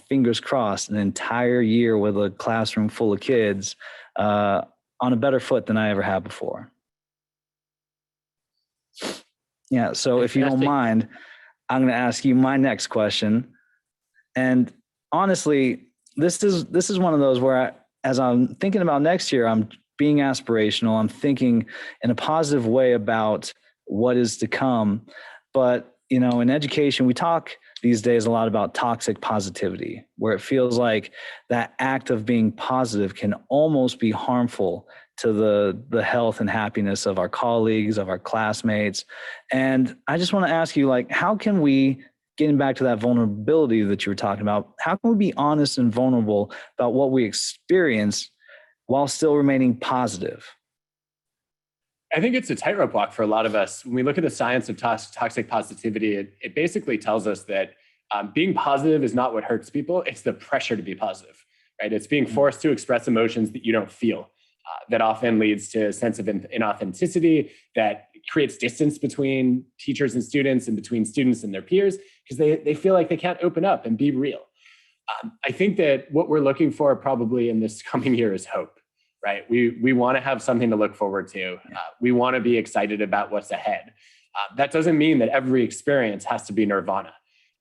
fingers crossed, an entire year with a classroom full of kids on a better foot than I ever had before. Yeah. So if you don't mind, I'm going to ask you my next question. And honestly, this is one of those where as I'm thinking about next year, I'm being aspirational. I'm thinking in a positive way about what is to come. But, in education, we talk these days a lot about toxic positivity, where it feels like that act of being positive can almost be harmful to the health and happiness of our colleagues, of our classmates. And I just want to ask you, how can we, getting back to that vulnerability that you were talking about, how can we be honest and vulnerable about what we experience while still remaining positive? I think it's a tightrope walk for a lot of us. When we look at the science of toxic positivity, it basically tells us that being positive is not what hurts people. It's the pressure to be positive, right? It's being forced to express emotions that you don't feel. That often leads to a sense of inauthenticity, that creates distance between teachers and students and between students and their peers, because they feel like they can't open up and be real. I think that what we're looking for probably in this coming year is hope, right? We want to have something to look forward to. We want to be excited about what's ahead. That doesn't mean that every experience has to be nirvana.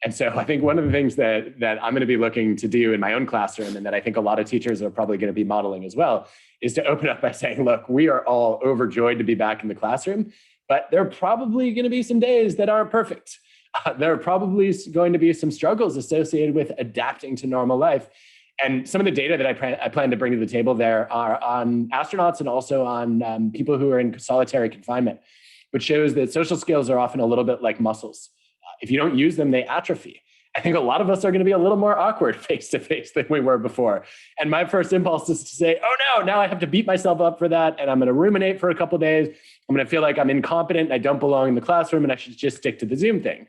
And so I think one of the things that I'm going to be looking to do in my own classroom, and that I think a lot of teachers are probably going to be modeling as well, is to open up by saying, look, we are all overjoyed to be back in the classroom, but there are probably going to be some days that aren't perfect. There are probably going to be some struggles associated with adapting to normal life. And some of the data that I plan to bring to the table there are on astronauts and also on people who are in solitary confinement, which shows that social skills are often a little bit like muscles. If you don't use them, they atrophy. I think a lot of us are going to be a little more awkward face to face than we were before. And my first impulse is to say, oh no, now I have to beat myself up for that. And I'm going to ruminate for a couple of days. I'm going to feel like I'm incompetent and I don't belong in the classroom and I should just stick to the Zoom thing.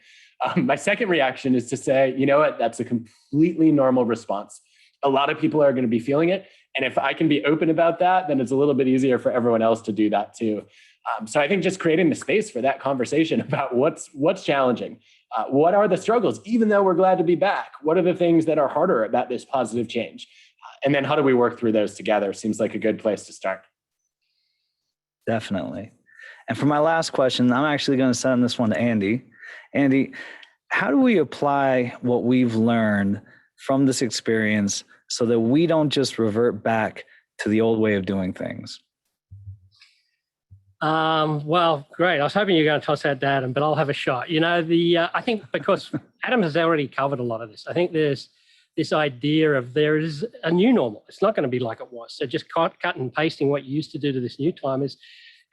My second reaction is to say, you know what, that's a completely normal response. A lot of people are going to be feeling it. And if I can be open about that, then it's a little bit easier for everyone else to do that too. So I think just creating the space for that conversation about what's challenging, what are the struggles, even though we're glad to be back, what are the things that are harder about this positive change? And then how do we work through those together? Seems like a good place to start. Definitely. And for my last question, I'm actually going to send this one to Andy. Andy, how do we apply what we've learned from this experience so that we don't just revert back to the old way of doing things? Well, great. I was hoping you were going to toss that to Adam, but I'll have a shot. I think because Adam has already covered a lot of this, I think there's this idea of there is a new normal. It's not going to be like it was. So just cut and pasting what you used to do to this new time is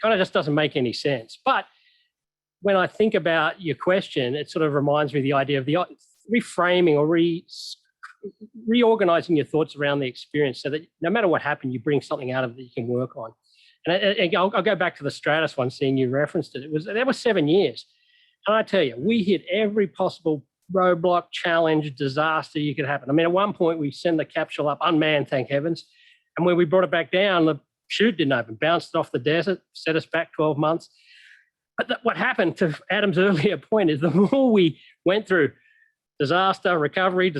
kind of just doesn't make any sense. But when I think about your question, it sort of reminds me of the idea of the reframing or reorganizing your thoughts around the experience so that no matter what happened, you bring something out of it that you can work on. And I'll go back to the Stratus one, seeing you referenced it. That was 7 years. And I tell you, we hit every possible roadblock, challenge, disaster you could happen. I mean, at one point, we sent the capsule up unmanned, thank heavens. And when we brought it back down, the chute didn't open, bounced it off the desert, set us back 12 months. But what happened, to Adam's earlier point, is the more we went through disaster recovery,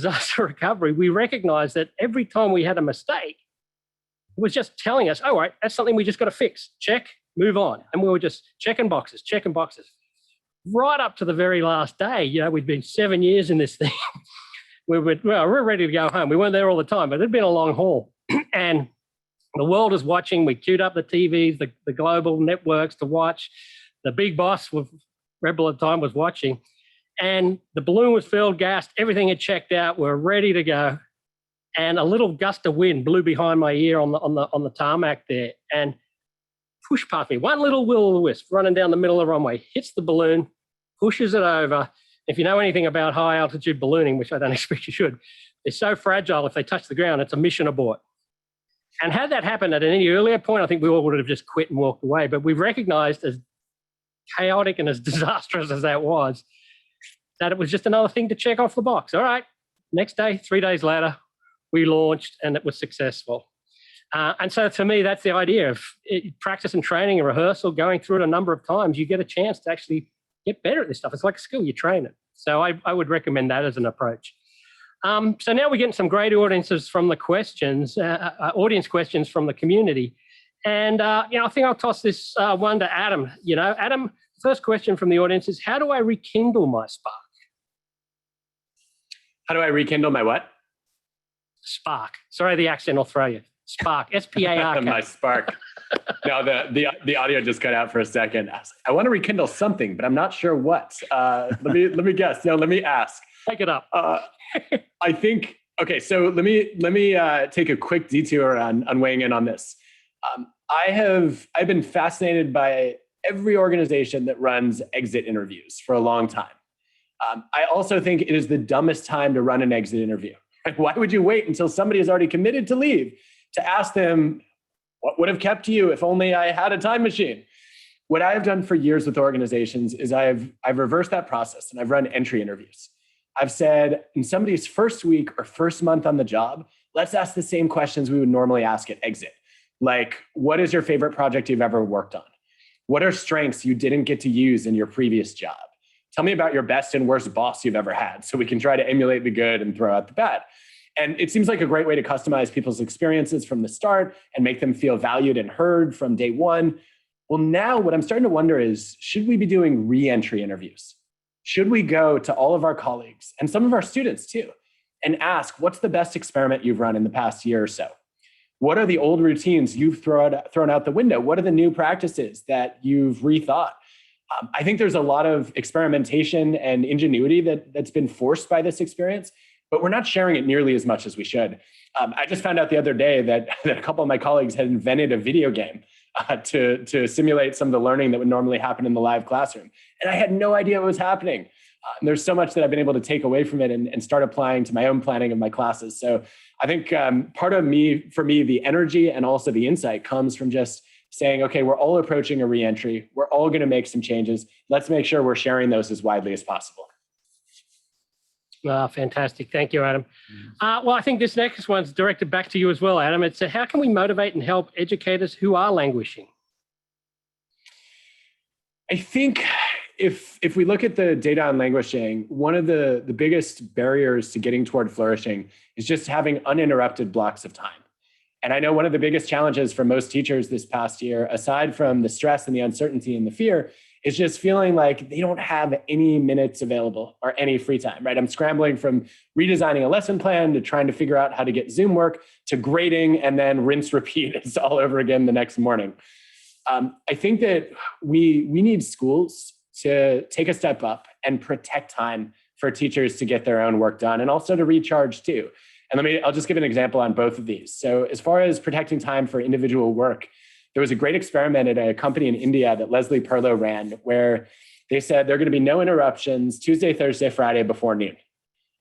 we recognized that every time we had a mistake, it was just telling us, all right, that's something we just got to fix. Check, move on. And we were just checking boxes. Right up to the very last day, we'd been 7 years in this thing. we're ready to go home. We weren't there all the time, but it'd been a long haul. And the world is watching. We queued up the TVs, the global networks to watch. The big boss, Rebel at the time, was watching. And the balloon was filled, gassed, everything had checked out. We're ready to go. And a little gust of wind blew behind my ear on the tarmac there and pushed past me. One little will-o'-the-wisp running down the middle of the runway, hits the balloon, pushes it over. If you know anything about high-altitude ballooning, which I don't expect you should, it's so fragile, if they touch the ground, it's a mission abort. And had that happened at any earlier point, I think we all would have just quit and walked away. But we recognized, as chaotic and as disastrous as that was, that it was just another thing to check off the box. All right, next day, 3 days later, we launched, and it was successful. And so for me, that's the idea of practice and training and rehearsal, going through it a number of times, you get a chance to actually get better at this stuff. It's like a skill, you train it. So I would recommend that as an approach. So now we're getting some great audiences from the questions, audience questions from the community. And I think I'll toss this one to Adam. Adam, first question from the audience is, how do I rekindle my spark? How do I rekindle my what? Spark. Sorry, the accent will throw you. Spark, S-P-A-R-K. My spark. No, the audio just cut out for a second. I want to rekindle something, but I'm not sure what. Let me guess. No, let me ask. Take it up. I think, okay, so let me take a quick detour on weighing in on this. I've been fascinated by every organization that runs exit interviews for a long time. I also think it is the dumbest time to run an exit interview. Why would you wait until somebody has already committed to leave to ask them, what would have kept you if only I had a time machine? What I have done for years with organizations is I've reversed that process and I've run entry interviews. I've said in somebody's first week or first month on the job, let's ask the same questions we would normally ask at exit. Like, what is your favorite project you've ever worked on? What are strengths you didn't get to use in your previous job? Tell me about your best and worst boss you've ever had so we can try to emulate the good and throw out the bad. And it seems like a great way to customize people's experiences from the start and make them feel valued and heard from day one. Well, now what I'm starting to wonder is, should we be doing re-entry interviews? Should we go to all of our colleagues and some of our students too and ask, what's the best experiment you've run in the past year or so? What are the old routines you've thrown out the window? What are the new practices that you've rethought? I think there's a lot of experimentation and ingenuity that's been forced by this experience, but we're not sharing it nearly as much as we should. I just found out the other day that a couple of my colleagues had invented a video game to simulate some of the learning that would normally happen in the live classroom. And I had no idea what was happening. And there's so much that I've been able to take away from it and start applying to my own planning of my classes. So I think part of for me, the energy and also the insight comes from just saying, okay, we're all approaching a re-entry. We're all going to make some changes. Let's make sure we're sharing those as widely as possible. Fantastic. Thank you, Adam. Well, I think this next one's directed back to you as well, Adam. It's how can we motivate and help educators who are languishing? I think if we look at the data on languishing, one of the biggest barriers to getting toward flourishing is just having uninterrupted blocks of time. And I know one of the biggest challenges for most teachers this past year, aside from the stress and the uncertainty and the fear, is just feeling like they don't have any minutes available or any free time, right? I'm scrambling from redesigning a lesson plan to trying to figure out how to get Zoom work to grading and then rinse, repeat. It's all over again the next morning. I think that we need schools to take a step up and protect time for teachers to get their own work done and also to recharge too. And I'll just give an example on both of these. So as far as protecting time for individual work, there was a great experiment at a company in India that Leslie Perlow ran where they said there are going to be no interruptions Tuesday, Thursday, Friday before noon.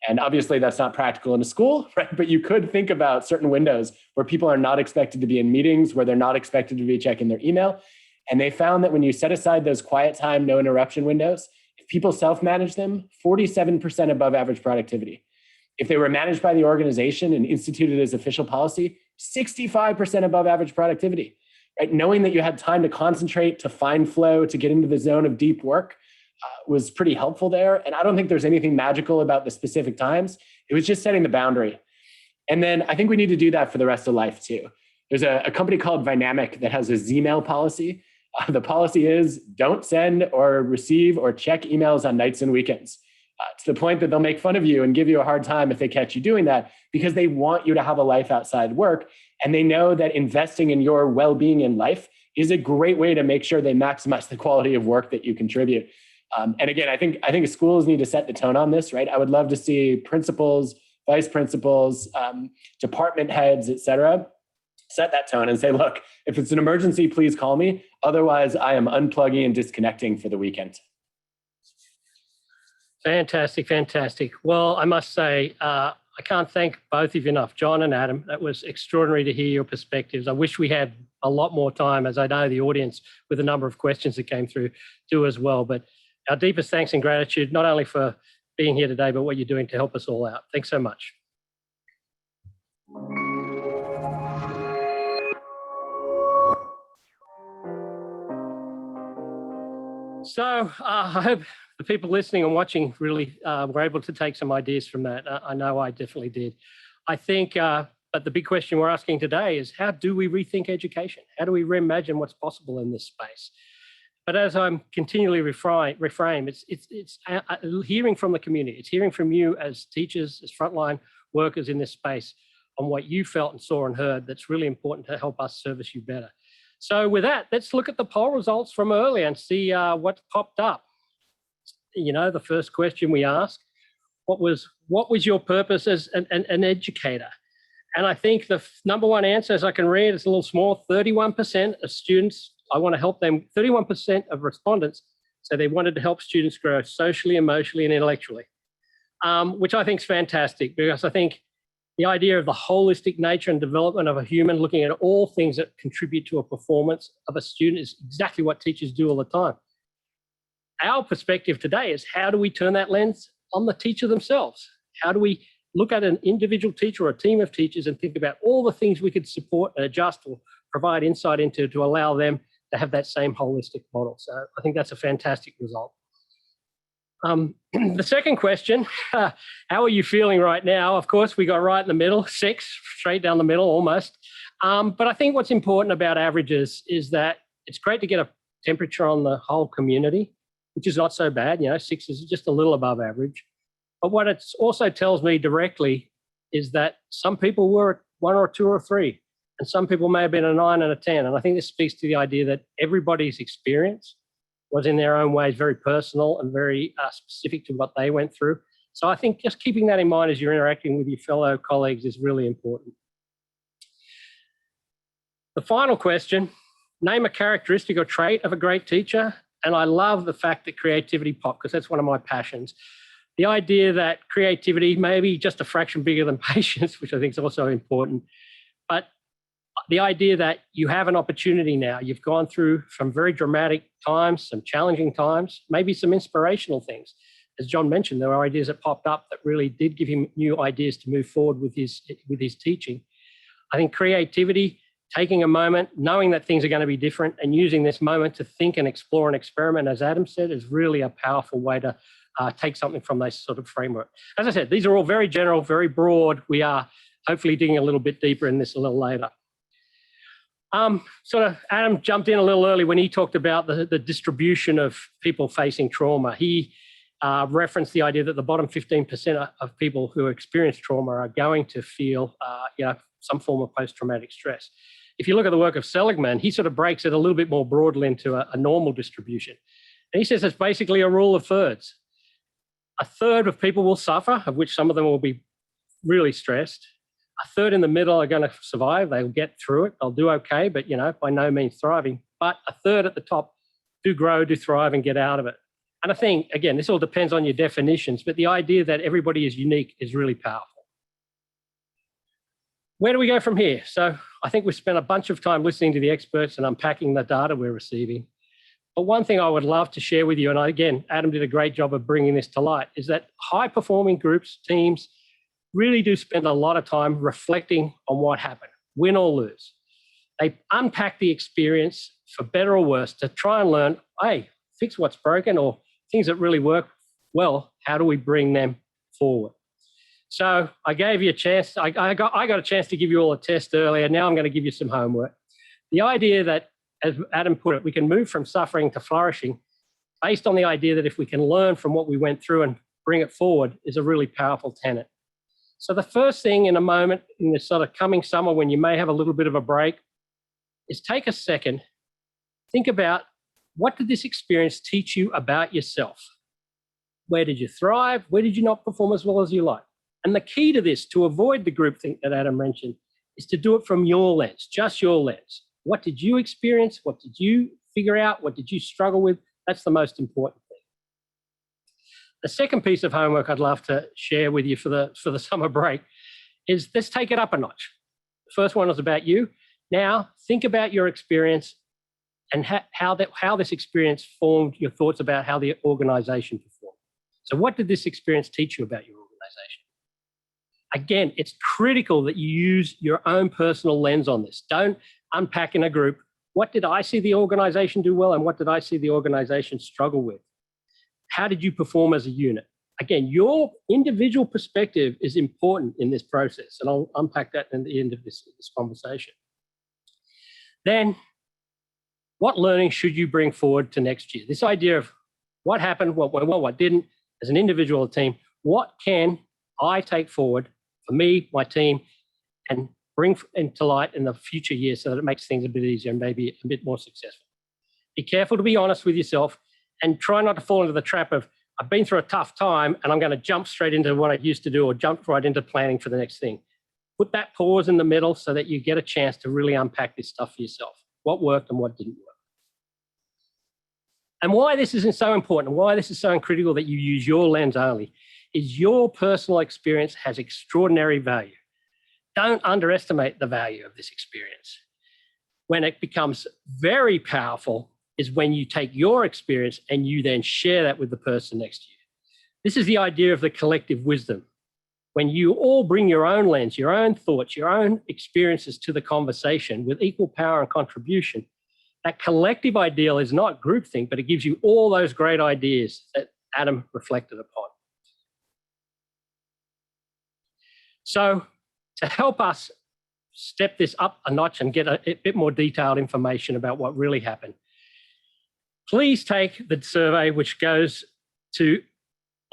And obviously that's not practical in a school, right? But you could think about certain windows where people are not expected to be in meetings, where they're not expected to be checking their email. And they found that when you set aside those quiet time, no interruption windows, if people self-manage them, 47% above average productivity. If they were managed by the organization and instituted as official policy, 65% above average productivity. Right? Knowing that you had time to concentrate, to find flow, to get into the zone of deep work was pretty helpful there. And I don't think there's anything magical about the specific times. It was just setting the boundary. And then I think we need to do that for the rest of life too. There's a company called Vynamic that has a Zmail policy. The policy is don't send or receive or check emails on nights and weekends. To the point that they'll make fun of you and give you a hard time if they catch you doing that because they want you to have a life outside work. And they know that investing in your well-being in life is a great way to make sure they maximize the quality of work that you contribute. And again, I think schools need to set the tone on this, right? I would love to see principals, vice principals, department heads, et cetera, set that tone and say, look, if it's an emergency, please call me. Otherwise, I am unplugging and disconnecting for the weekend. Fantastic, fantastic. Well, I must say, I can't thank both of you enough, John and Adam. That was extraordinary to hear your perspectives. I wish we had a lot more time, as I know the audience, with a number of questions that came through, do as well. But our deepest thanks and gratitude, not only for being here today, but what you're doing to help us all out. Thanks so much. So I hope the people listening and watching really were able to take some ideas from that. I know I definitely did. I think, but the big question we're asking today is, how do we rethink education? How do we reimagine what's possible in this space? But as I'm continually reframe, it's hearing from the community. It's hearing from you as teachers, as frontline workers in this space on what you felt and saw and heard that's really important to help us service you better. So with that, let's look at the poll results from earlier and see what popped up. You know, the first question we asked, what was your purpose as an educator? And I think the number one answer, as I can read, it's a little small, 31% of students, I want to help them, 31% of respondents say they wanted to help students grow socially, emotionally, and intellectually, which I think is fantastic, because I think the idea of the holistic nature and development of a human, looking at all things that contribute to a performance of a student, is exactly what teachers do all the time. Our perspective today is, how do we turn that lens on the teacher themselves? How do we look at an individual teacher or a team of teachers and think about all the things we could support and adjust or provide insight into to allow them to have that same holistic model? So I think that's a fantastic result. The second question, how are you feeling right now? Of course, we got right in the middle, 6, straight down the middle almost. But I think what's important about averages is that it's great to get a temperature on the whole community, which is not so bad. You know, 6 is just a little above average. But what it also tells me directly is that some people were at 1 or 2 or 3, and some people may have been a 9 and a 10. And I think this speaks to the idea that everybody's experience was in their own ways very personal and very specific to what they went through. So I think just keeping that in mind as you're interacting with your fellow colleagues is really important. The final question, name a characteristic or trait of a great teacher. And I love the fact that creativity popped, because that's one of my passions. The idea that creativity may be just a fraction bigger than patience, which I think is also important, but the idea that you have an opportunity now, you've gone through some very dramatic times, some challenging times, maybe some inspirational things. As John mentioned, there were ideas that popped up that really did give him new ideas to move forward with his teaching. I think creativity, taking a moment, knowing that things are going to be different, and using this moment to think and explore and experiment, as Adam said, is really a powerful way to take something from this sort of framework. As I said, these are all very general, very broad. We are hopefully digging a little bit deeper in this a little later. Sort of Adam jumped in a little early when he talked about the distribution of people facing trauma. He referenced the idea that the bottom 15% of people who experience trauma are going to feel some form of post-traumatic stress. If you look at the work of Seligman, he sort of breaks it a little bit more broadly into a normal distribution. And he says it's basically a rule of thirds. A third of people will suffer, of which some of them will be really stressed. A third in the middle are going to survive. They'll get through it. They'll do okay, but, by no means thriving. But a third at the top do grow, do thrive, and get out of it. And I think, again, this all depends on your definitions, but the idea that everybody is unique is really powerful. Where do we go from here? So I think we've spent a bunch of time listening to the experts and unpacking the data we're receiving. But one thing I would love to share with you, and again, Adam did a great job of bringing this to light, is that high-performing groups, teams, really do spend a lot of time reflecting on what happened, win or lose. They unpack the experience for better or worse to try and learn, hey, fix what's broken, or things that really work well, how do we bring them forward? So I gave you a chance. I got a chance to give you all a test earlier. Now I'm going to give you some homework. The idea that, as Adam put it, we can move from suffering to flourishing based on the idea that if we can learn from what we went through and bring it forward is a really powerful tenet. So the first thing in a moment in this sort of coming summer when you may have a little bit of a break is take a second, think about, what did this experience teach you about yourself? Where did you thrive? Where did you not perform as well as you like? And the key to this, to avoid the groupthink that Adam mentioned, is to do it from your lens, just your lens. What did you experience? What did you figure out? What did you struggle with? That's the most important thing. The second piece of homework I'd love to share with you for the summer break is, let's take it up a notch. The first one was about you. Now think about your experience and how this experience formed your thoughts about how the organization performed. So what did this experience teach you about your organization? Again, it's critical that you use your own personal lens on this. Don't unpack in a group, what did I see the organization do well and what did I see the organization struggle with? How did you perform as a unit? Again, your individual perspective is important in this process, and I'll unpack that in the end of this conversation. Then, what learning should you bring forward to next year? This idea of what happened, what went well, what didn't, as an individual or team, what can I take forward for me, my team, and bring into light in the future years so that it makes things a bit easier and maybe a bit more successful. Be careful to be honest with yourself and try not to fall into the trap of, I've been through a tough time and I'm going to jump straight into what I used to do or jump right into planning for the next thing. Put that pause in the middle so that you get a chance to really unpack this stuff for yourself. What worked and what didn't work. And why this isn't so important, why this is so critical that you use your lens only, is your personal experience has extraordinary value. Don't underestimate the value of this experience. When it becomes very powerful is when you take your experience and you then share that with the person next to you. This is the idea of the collective wisdom. When you all bring your own lens, your own thoughts, your own experiences to the conversation with equal power and contribution, that collective ideal is not groupthink, but it gives you all those great ideas that Adam reflected upon. So to help us step this up a notch and get a bit more detailed information about what really happened, please take the survey, which goes to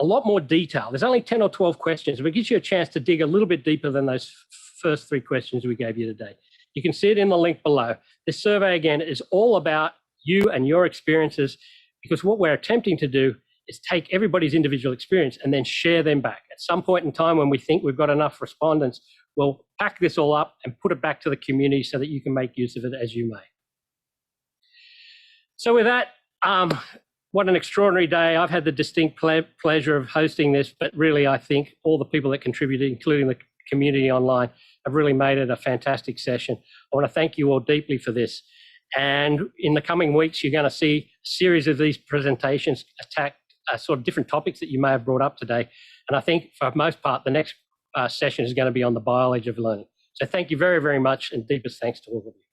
a lot more detail. There's only 10 or 12 questions, but it gives you a chance to dig a little bit deeper than those first 3 questions we gave you today. You can see it in the link below. This survey, again, is all about you and your experiences, because what we're attempting to do is take everybody's individual experience and then share them back. At some point in time when we think we've got enough respondents, we'll pack this all up and put it back to the community so that you can make use of it as you may. So with that, what an extraordinary day. I've had the distinct pleasure of hosting this, but really I think all the people that contributed, including the community online, have really made it a fantastic session. I want to thank you all deeply for this. And in the coming weeks, you're going to see a series of these presentations attack sort of different topics that you may have brought up today. And I think for the most part, the next session is going to be on the biology of learning. So thank you very, very much, and deepest thanks to all of you.